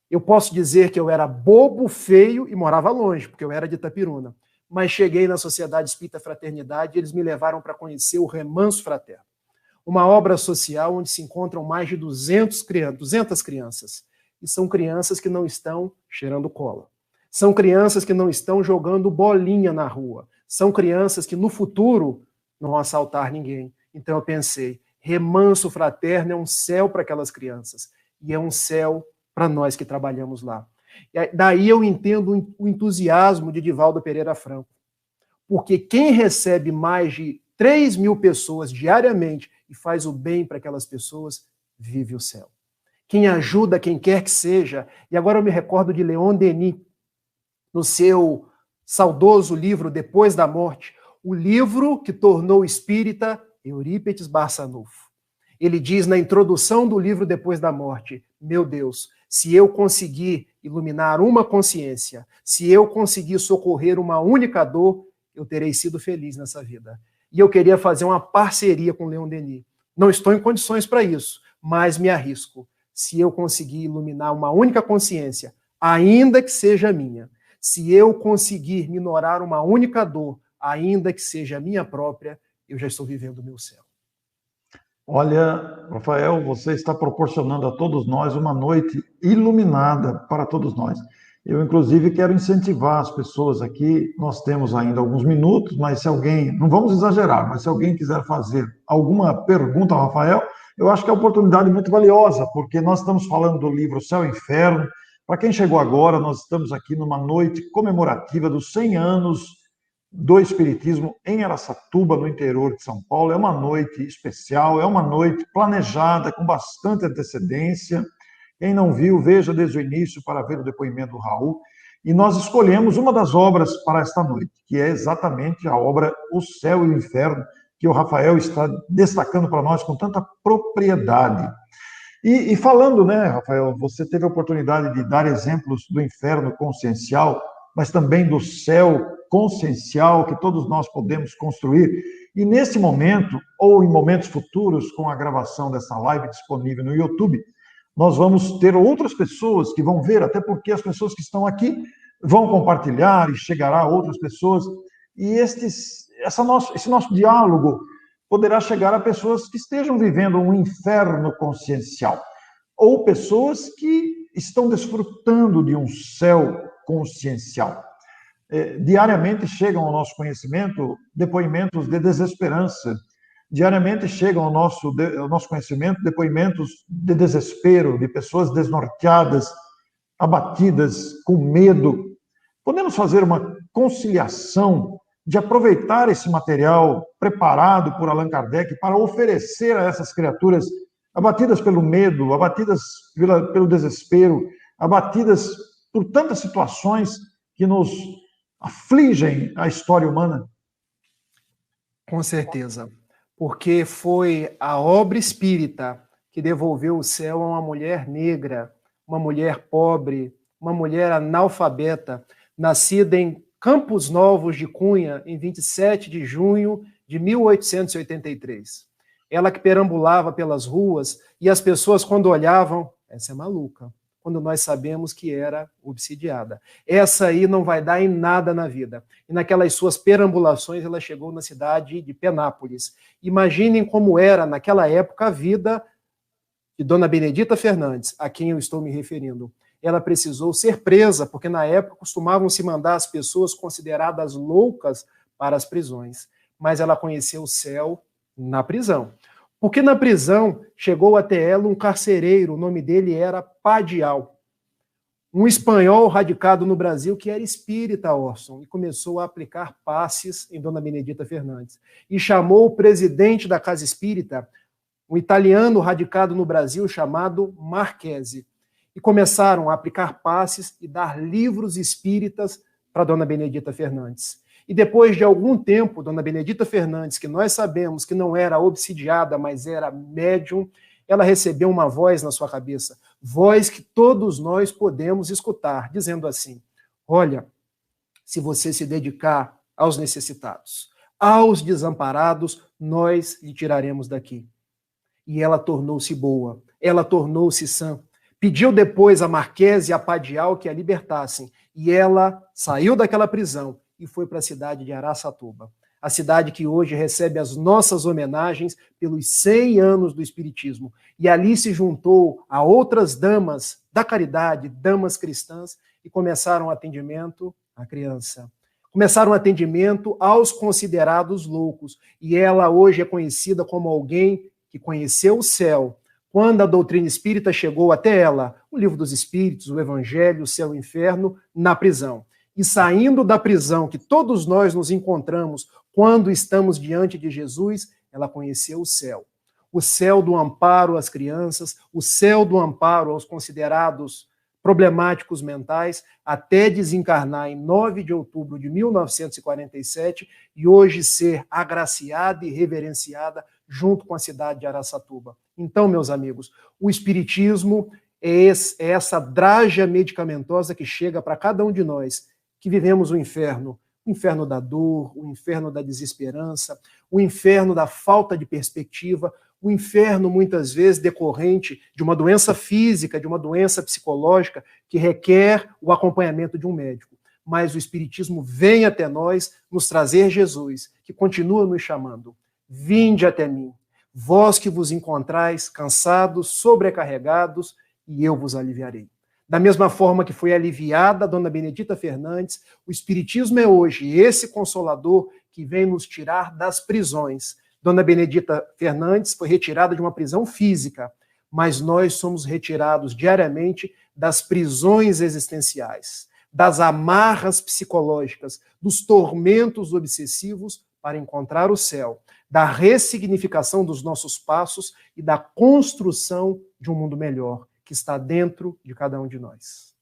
eu posso dizer que eu era bobo, feio e morava longe, porque eu era de Itapiruna. Mas cheguei na Sociedade Espírita Fraternidade e eles me levaram para conhecer o Remanso Fraterno. Uma obra social onde se encontram mais de 200 crianças. E são crianças que não estão cheirando cola. São crianças que não estão jogando bolinha na rua. São crianças que no futuro não vão assaltar ninguém. Então eu pensei, Remanso Fraterno é um céu para aquelas crianças. E é um céu para nós que trabalhamos lá. E daí eu entendo o entusiasmo de Divaldo Pereira Franco. Porque quem recebe mais de 3.000 pessoas diariamente e faz o bem para aquelas pessoas, vive o céu. Quem ajuda quem quer que seja, e agora eu me recordo de Leon Denis, no seu saudoso livro Depois da Morte, o livro que tornou espírita Eurípides Barçanufo. Ele diz na introdução do livro Depois da Morte: meu Deus, se eu conseguir iluminar uma consciência, se eu conseguir socorrer uma única dor, eu terei sido feliz nessa vida. E eu queria fazer uma parceria com Leon Denis. Não estou em condições para isso, mas me arrisco. Se eu conseguir iluminar uma única consciência, ainda que seja minha, se eu conseguir minorar uma única dor, ainda que seja minha própria, eu já estou vivendo o meu céu. Olha, Rafael, você está proporcionando a todos nós uma noite iluminada para todos nós. Eu, inclusive, quero incentivar as pessoas aqui. Nós temos ainda alguns minutos, mas se alguém, não vamos exagerar, mas se alguém quiser fazer alguma pergunta ao Rafael, eu acho que é uma oportunidade muito valiosa, porque nós estamos falando do livro Céu e Inferno. Para quem chegou agora, nós estamos aqui numa noite comemorativa dos 100 anos do Espiritismo em Araçatuba, no interior de São Paulo. É uma noite especial, é uma noite planejada com bastante antecedência. Quem não viu, veja desde o início para ver o depoimento do Raul. E nós escolhemos uma das obras para esta noite, que é exatamente a obra O Céu e o Inferno, que o Rafael está destacando para nós com tanta propriedade. E falando, né, Rafael, você teve a oportunidade de dar exemplos do inferno consciencial, mas também do céu consciencial que todos nós podemos construir. E nesse momento, ou em momentos futuros, com a gravação dessa live disponível no YouTube, nós vamos ter outras pessoas que vão ver, até porque as pessoas que estão aqui vão compartilhar e chegará a outras pessoas. E esse nosso diálogo poderá chegar a pessoas que estejam vivendo um inferno consciencial, ou pessoas que estão desfrutando de um céu consciencial. Diariamente chegam ao nosso conhecimento depoimentos de desesperança. Diariamente chegam ao nosso conhecimento depoimentos de desespero, de pessoas desnorteadas, abatidas, com medo. Podemos fazer uma conciliação de aproveitar esse material preparado por Allan Kardec para oferecer a essas criaturas abatidas pelo medo, abatidas pelo desespero, abatidas por tantas situações que nos afligem a história humana? Com certeza, porque foi a obra espírita que devolveu o céu a uma mulher negra, uma mulher pobre, uma mulher analfabeta, nascida em Campos Novos de Cunha, em 27 de junho de 1883. Ela que perambulava pelas ruas e as pessoas, quando olhavam, essa é maluca, quando nós sabemos que era obsidiada. Essa aí não vai dar em nada na vida. E naquelas suas perambulações, ela chegou na cidade de Penápolis. Imaginem como era, naquela época, a vida de Dona Benedita Fernandes, a quem eu estou me referindo. Ela precisou ser presa, porque na época costumavam se mandar as pessoas consideradas loucas para as prisões. Mas ela conheceu o céu na prisão. Porque na prisão chegou até ela um carcereiro, o nome dele era Padial, um espanhol radicado no Brasil que era espírita, Orson, e começou a aplicar passes em Dona Benedita Fernandes. E chamou o presidente da Casa Espírita, um italiano radicado no Brasil chamado Marchesi, e começaram a aplicar passes e dar livros espíritas para Dona Benedita Fernandes. E depois de algum tempo, Dona Benedita Fernandes, que nós sabemos que não era obsidiada, mas era médium, ela recebeu uma voz na sua cabeça, voz que todos nós podemos escutar, dizendo assim: olha, se você se dedicar aos necessitados, aos desamparados, nós lhe tiraremos daqui. E ela tornou-se boa, ela tornou-se sã. Pediu depois a Marquesa e a Padial que a libertassem, e ela saiu daquela prisão e foi para a cidade de Araçatuba, a cidade que hoje recebe as nossas homenagens pelos 100 anos do Espiritismo. E ali se juntou a outras damas da caridade, damas cristãs, e começaram o atendimento à criança. Começaram o atendimento aos considerados loucos. E ela hoje é conhecida como alguém que conheceu o céu. Quando a doutrina espírita chegou até ela, o Livro dos Espíritos, o Evangelho, o Céu e o Inferno, na prisão. E saindo da prisão, que todos nós nos encontramos quando estamos diante de Jesus, ela conheceu o céu do amparo às crianças, o céu do amparo aos considerados problemáticos mentais, até desencarnar em 9 de outubro de 1947 e hoje ser agraciada e reverenciada junto com a cidade de Araçatuba. Então, meus amigos, o Espiritismo é essa draga medicamentosa que chega para cada um de nós, que vivemos o inferno da dor, o inferno da desesperança, o inferno da falta de perspectiva, o inferno muitas vezes decorrente de uma doença física, de uma doença psicológica que requer o acompanhamento de um médico. Mas o Espiritismo vem até nós nos trazer Jesus, que continua nos chamando. Vinde até mim, vós que vos encontrais cansados, sobrecarregados, e eu vos aliviarei. Da mesma forma que foi aliviada a Dona Benedita Fernandes, o Espiritismo é hoje esse consolador que vem nos tirar das prisões. Dona Benedita Fernandes foi retirada de uma prisão física, mas nós somos retirados diariamente das prisões existenciais, das amarras psicológicas, dos tormentos obsessivos para encontrar o céu, da ressignificação dos nossos passos e da construção de um mundo melhor, que está dentro de cada um de nós.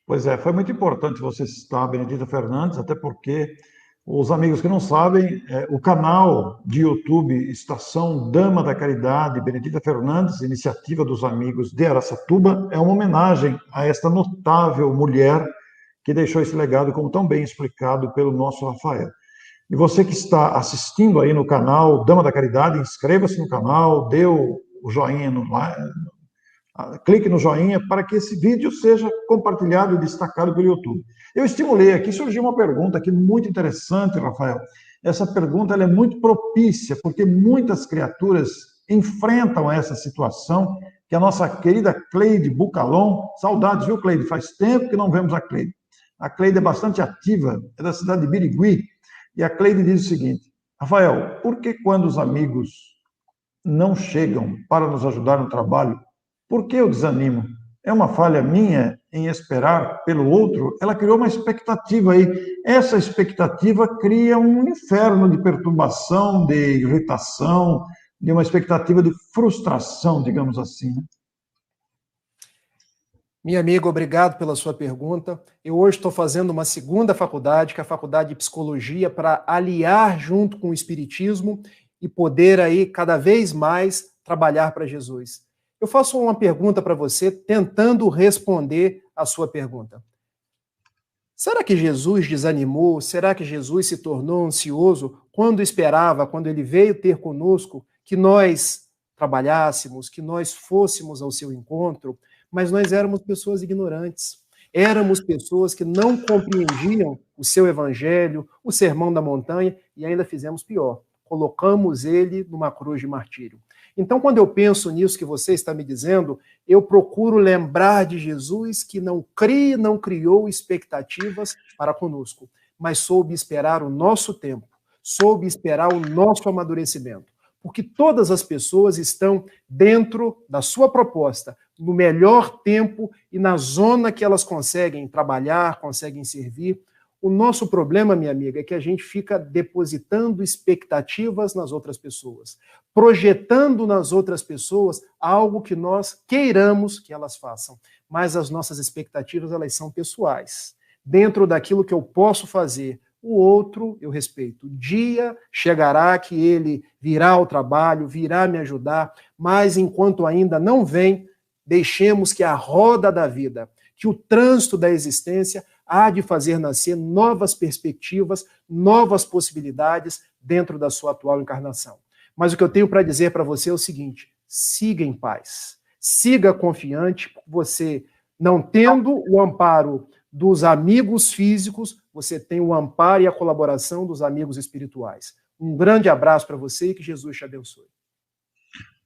Pois é, foi muito importante você citar a Benedita Fernandes, até porque os amigos que não sabem, o canal de YouTube Estação Dama da Caridade Benedita Fernandes, iniciativa dos amigos de Araçatuba, é uma homenagem a esta notável mulher que deixou esse legado, como tão bem explicado pelo nosso Rafael. E você que está assistindo aí no canal Dama da Caridade, inscreva-se no canal, dê o joinha no like, clique no joinha para que esse vídeo seja compartilhado e destacado pelo YouTube. Eu estimulei aqui, surgiu uma pergunta aqui muito interessante, Rafael. Essa pergunta ela é muito propícia, porque muitas criaturas enfrentam essa situação que a nossa querida Cleide Bucalon, saudades, viu, Cleide? Faz tempo que não vemos a Cleide. A Cleide é bastante ativa, é da cidade de Birigui, e a Cleide diz o seguinte: Rafael, por que quando os amigos não chegam para nos ajudar no trabalho, por que eu desanimo? É uma falha minha em esperar pelo outro? Ela criou uma expectativa aí. Essa expectativa cria um inferno de perturbação, de irritação, de uma expectativa de frustração, digamos assim. Minha amiga, obrigado pela sua pergunta. Eu hoje estou fazendo uma segunda faculdade, que é a Faculdade de Psicologia, para aliar junto com o Espiritismo e poder aí cada vez mais trabalhar para Jesus. Eu faço uma pergunta para você, tentando responder a sua pergunta. Será que Jesus desanimou? Será que Jesus se tornou ansioso quando esperava, quando ele veio ter conosco, que nós trabalhássemos, que nós fôssemos ao seu encontro? Mas nós éramos pessoas ignorantes. Éramos pessoas que não compreendiam o seu evangelho, o sermão da montanha, e ainda fizemos pior. Colocamos ele numa cruz de martírio. Então, quando eu penso nisso que você está me dizendo, eu procuro lembrar de Jesus que não criou expectativas para conosco, mas soube esperar o nosso tempo, soube esperar o nosso amadurecimento. Porque todas as pessoas estão dentro da sua proposta, no melhor tempo e na zona que elas conseguem trabalhar, conseguem servir. O nosso problema, minha amiga, é que a gente fica depositando expectativas nas outras pessoas, projetando nas outras pessoas algo que nós queiramos que elas façam. Mas as nossas expectativas, elas são pessoais. Dentro daquilo que eu posso fazer, o outro eu respeito. O dia chegará que ele virá ao trabalho, virá me ajudar, mas enquanto ainda não vem, deixemos que a roda da vida, que o trânsito da existência há de fazer nascer novas perspectivas, novas possibilidades dentro da sua atual encarnação. Mas o que eu tenho para dizer para você é o seguinte: siga em paz, siga confiante, você não tendo o amparo dos amigos físicos, você tem o amparo e a colaboração dos amigos espirituais. Um grande abraço para você e que Jesus te abençoe.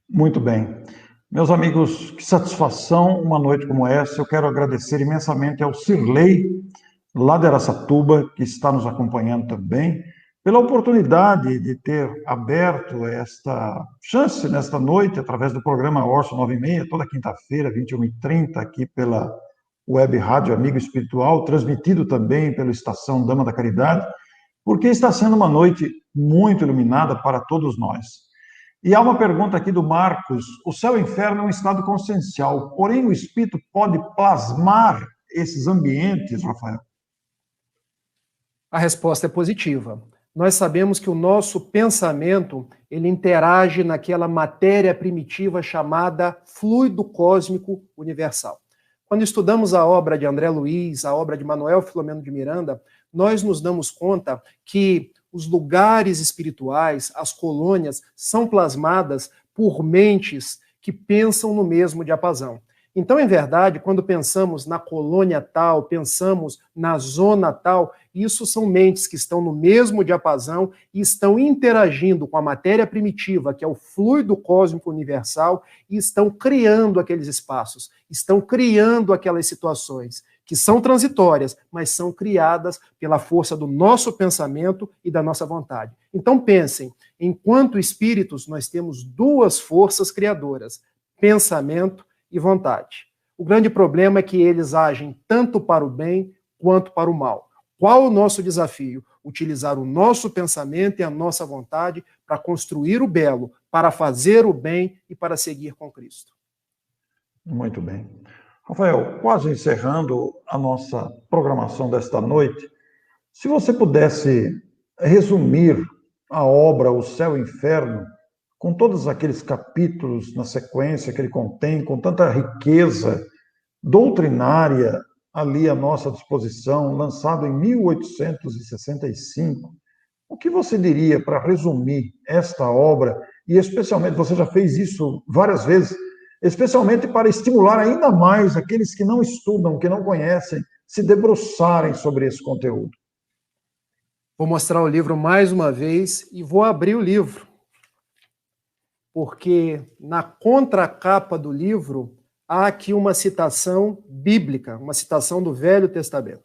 Muito bem. Meus amigos, que satisfação uma noite como essa. Eu quero agradecer imensamente ao Cirlei, lá de Araçatuba, que está nos acompanhando também, pela oportunidade de ter aberto esta chance nesta noite, através do programa Orson 9:30, toda quinta-feira, 21h30, aqui pela Web Rádio Amigo Espiritual, transmitido também pela Estação Dama da Caridade, porque está sendo uma noite muito iluminada para todos nós. E há uma pergunta aqui do Marcos: o céu e o inferno é um estado consciencial, porém o espírito pode plasmar esses ambientes, Rafael? A resposta é positiva. Nós sabemos que o nosso pensamento, ele interage naquela matéria primitiva chamada fluido cósmico universal. Quando estudamos a obra de André Luiz, a obra de Manuel Filomeno de Miranda, nós nos damos conta que os lugares espirituais, as colônias, são plasmadas por mentes que pensam no mesmo diapasão. Então, em verdade, quando pensamos na colônia tal, pensamos na zona tal, isso são mentes que estão no mesmo diapasão e estão interagindo com a matéria primitiva, que é o fluido cósmico universal, e estão criando aqueles espaços, estão criando aquelas situações que são transitórias, mas são criadas pela força do nosso pensamento e da nossa vontade. Então pensem, enquanto espíritos, nós temos duas forças criadoras, pensamento e vontade. O grande problema é que eles agem tanto para o bem quanto para o mal. Qual o nosso desafio? Utilizar o nosso pensamento e a nossa vontade para construir o belo, para fazer o bem e para seguir com Cristo. Muito bem. Rafael, quase encerrando a nossa programação desta noite, se você pudesse resumir a obra O Céu e o Inferno, com todos aqueles capítulos na sequência que ele contém, com tanta riqueza doutrinária ali à nossa disposição, lançado em 1865, o que você diria para resumir esta obra, e especialmente, você já fez isso várias vezes, especialmente para estimular ainda mais aqueles que não estudam, que não conhecem, se debruçarem sobre esse conteúdo? Vou mostrar o livro mais uma vez e vou abrir o livro, porque na contracapa do livro há aqui uma citação bíblica, uma citação do Velho Testamento.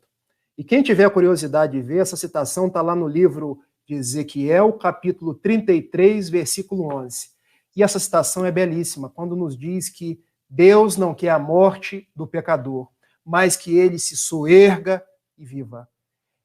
E quem tiver curiosidade de ver, essa citação está lá no livro de Ezequiel, capítulo 33, versículo 11. E essa citação é belíssima, quando nos diz que Deus não quer a morte do pecador, mas que ele se soerga e viva.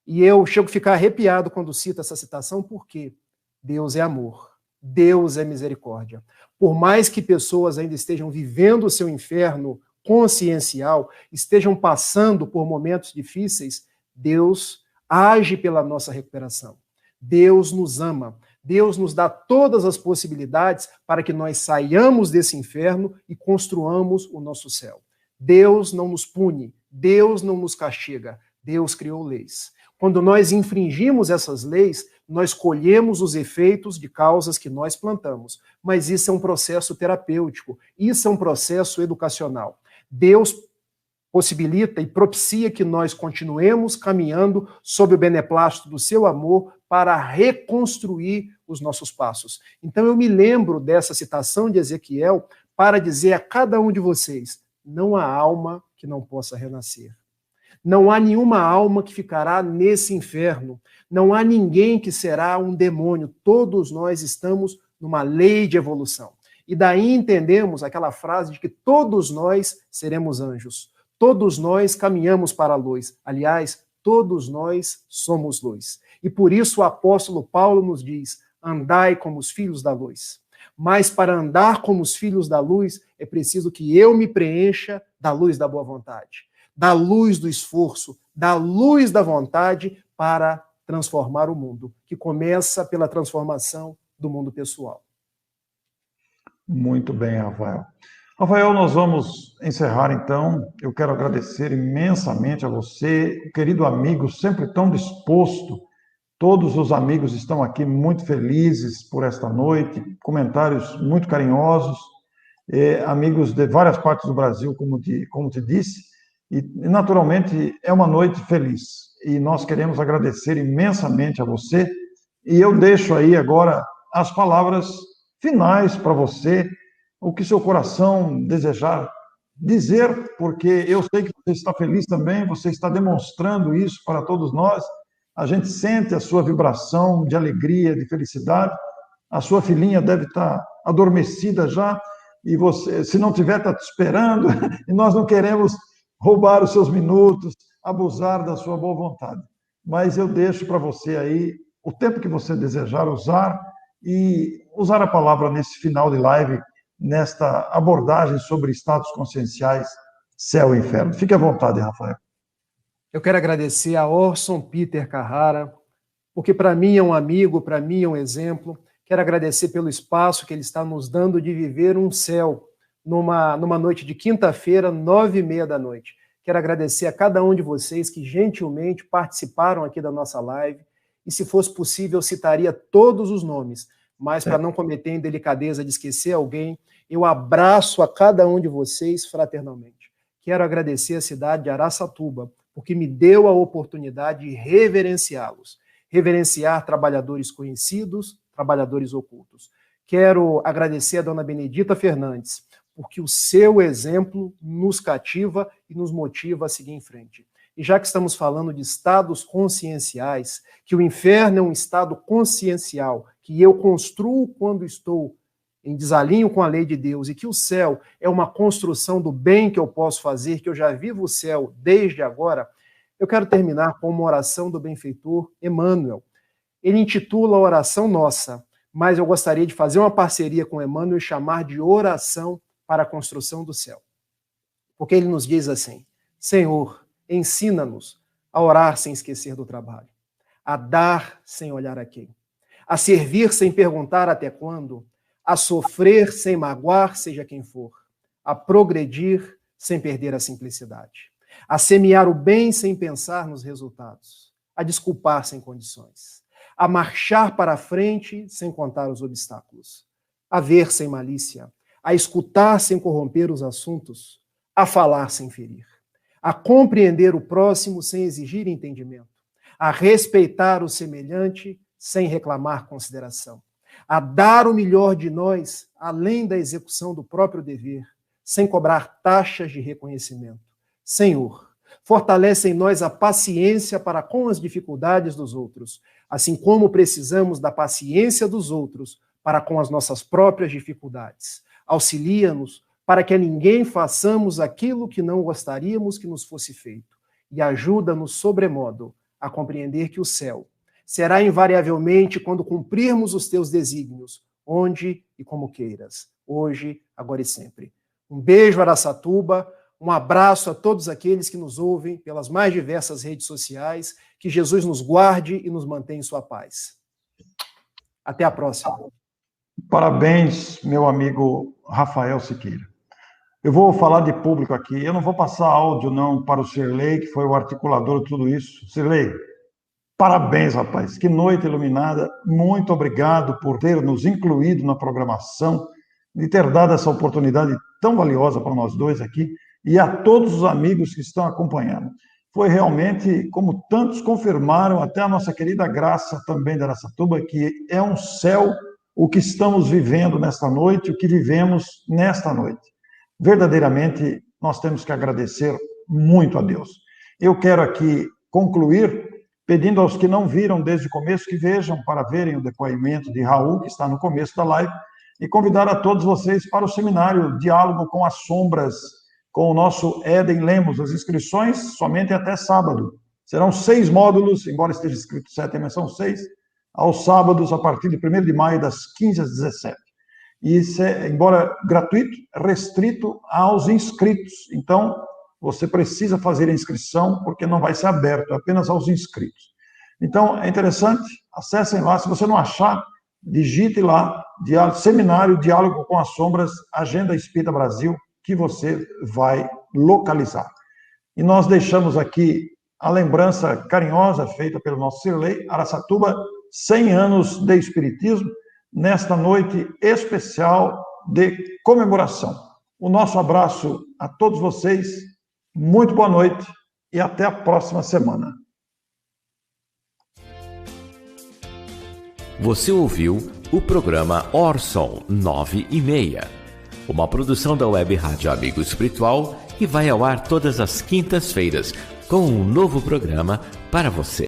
E eu chego a ficar arrepiado quando cito essa citação, porque Deus é amor, Deus é misericórdia. Por mais que pessoas ainda estejam vivendo o seu inferno consciencial, estejam passando por momentos difíceis, Deus age pela nossa recuperação. Deus nos ama. Deus nos dá todas as possibilidades para que nós saiamos desse inferno e construamos o nosso céu. Deus não nos pune, Deus não nos castiga, Deus criou leis. Quando nós infringimos essas leis, nós colhemos os efeitos de causas que nós plantamos. Mas isso é um processo terapêutico, isso é um processo educacional. Deus possibilita e propicia que nós continuemos caminhando sob o beneplácito do seu amor para reconstruir os nossos passos. Então eu me lembro dessa citação de Ezequiel para dizer a cada um de vocês: não há alma que não possa renascer. Não há nenhuma alma que ficará nesse inferno. Não há ninguém que será um demônio. Todos nós estamos numa lei de evolução. E daí entendemos aquela frase de que todos nós seremos anjos. Todos nós caminhamos para a luz. Aliás, todos nós somos luz. E por isso o apóstolo Paulo nos diz: andai como os filhos da luz. Mas para andar como os filhos da luz, é preciso que eu me preencha da luz da boa vontade, da luz do esforço, da luz da vontade para transformar o mundo, que começa pela transformação do mundo pessoal. Muito bem, Rafael. Rafael, nós vamos encerrar então. Eu quero agradecer imensamente a você, querido amigo, sempre tão disposto. Todos os amigos estão aqui muito felizes por esta noite, comentários muito carinhosos, amigos de várias partes do Brasil, como te disse, e naturalmente é uma noite feliz. E nós queremos agradecer imensamente a você, e eu deixo aí agora as palavras finais para você, o que seu coração desejar dizer, porque eu sei que você está feliz também, você está demonstrando isso para todos nós. A gente sente a sua vibração de alegria, de felicidade. A sua filhinha deve estar adormecida já, e você, se não tiver, está te esperando, e nós não queremos roubar os seus minutos, abusar da sua boa vontade. Mas eu deixo para você aí o tempo que você desejar usar, e usar a palavra nesse final de live, nesta abordagem sobre estados conscienciais, céu e inferno. Fique à vontade, Rafael. Eu quero agradecer a Orson Peter Carrara, porque para mim é um amigo, para mim é um exemplo. Quero agradecer pelo espaço que ele está nos dando de viver um céu numa noite de quinta-feira, 9h30 da noite. Quero agradecer a cada um de vocês que gentilmente participaram aqui da nossa live, e se fosse possível eu citaria todos os nomes, mas para não cometer a indelicadeza de esquecer alguém, eu abraço a cada um de vocês fraternalmente. Quero agradecer a cidade de Araçatuba, porque me deu a oportunidade de reverenciá-los, reverenciar trabalhadores conhecidos, trabalhadores ocultos. Quero agradecer a dona Benedita Fernandes, porque o seu exemplo nos cativa e nos motiva a seguir em frente. E já que estamos falando de estados conscienciais, que o inferno é um estado consciencial, que eu construo quando estou em desalinho com a lei de Deus, e que o céu é uma construção do bem que eu posso fazer, que eu já vivo o céu desde agora, eu quero terminar com uma oração do benfeitor Emmanuel. Ele intitula a oração nossa, mas eu gostaria de fazer uma parceria com Emmanuel e chamar de oração para a construção do céu. Porque ele nos diz assim: Senhor, ensina-nos a orar sem esquecer do trabalho, a dar sem olhar a quem, a servir sem perguntar até quando, a sofrer sem magoar, seja quem for, a progredir sem perder a simplicidade, a semear o bem sem pensar nos resultados, a desculpar sem condições, a marchar para a frente sem contar os obstáculos, a ver sem malícia, a escutar sem corromper os assuntos, a falar sem ferir, a compreender o próximo sem exigir entendimento, a respeitar o semelhante sem reclamar consideração, a dar o melhor de nós, além da execução do próprio dever, sem cobrar taxas de reconhecimento. Senhor, fortalece em nós a paciência para com as dificuldades dos outros, assim como precisamos da paciência dos outros para com as nossas próprias dificuldades. Auxilia-nos para que a ninguém façamos aquilo que não gostaríamos que nos fosse feito, e ajuda-nos sobremodo a compreender que o céu será invariavelmente quando cumprirmos os teus desígnios, onde e como queiras, hoje, agora e sempre. Um beijo, Araçatuba, um abraço a todos aqueles que nos ouvem pelas mais diversas redes sociais, que Jesus nos guarde e nos mantenha em sua paz. Até a próxima. Parabéns, meu amigo Rafael Siqueira. Eu vou falar de público aqui, eu não vou passar áudio não para o Sirley, que foi o articulador de tudo isso. Sirley, parabéns, rapaz. Que noite iluminada. Muito obrigado por ter nos incluído na programação, de ter dado essa oportunidade tão valiosa para nós dois aqui, e a todos os amigos que estão acompanhando. Foi realmente, como tantos confirmaram, até a nossa querida Graça também de Araçatuba, que é um céu o que estamos vivendo nesta noite, o que vivemos nesta noite. Verdadeiramente, nós temos que agradecer muito a Deus. Eu quero aqui concluir pedindo aos que não viram desde o começo que vejam para verem o depoimento de Raul, que está no começo da live, e convidar a todos vocês para o seminário Diálogo com as Sombras, com o nosso Éden Lemos. As inscrições somente até sábado. Serão 6 módulos, embora esteja escrito 7, mas são 6, aos sábados, a partir de 1º de maio, das 15 às 17. E isso é, embora gratuito, restrito aos inscritos. Então, você precisa fazer a inscrição, porque não vai ser aberto, apenas aos inscritos. Então, é interessante, acessem lá. Se você não achar, digite lá, Seminário Diálogo com as Sombras, Agenda Espírita Brasil, que você vai localizar. E nós deixamos aqui a lembrança carinhosa feita pelo nosso Cirlei, Araçatuba, 100 anos de Espiritismo, nesta noite especial de comemoração. O nosso abraço a todos vocês, muito boa noite e até a próxima semana. Você ouviu o programa Orson 9:30, uma produção da Web Rádio Amigo Espiritual, que vai ao ar todas as quintas-feiras com um novo programa para você.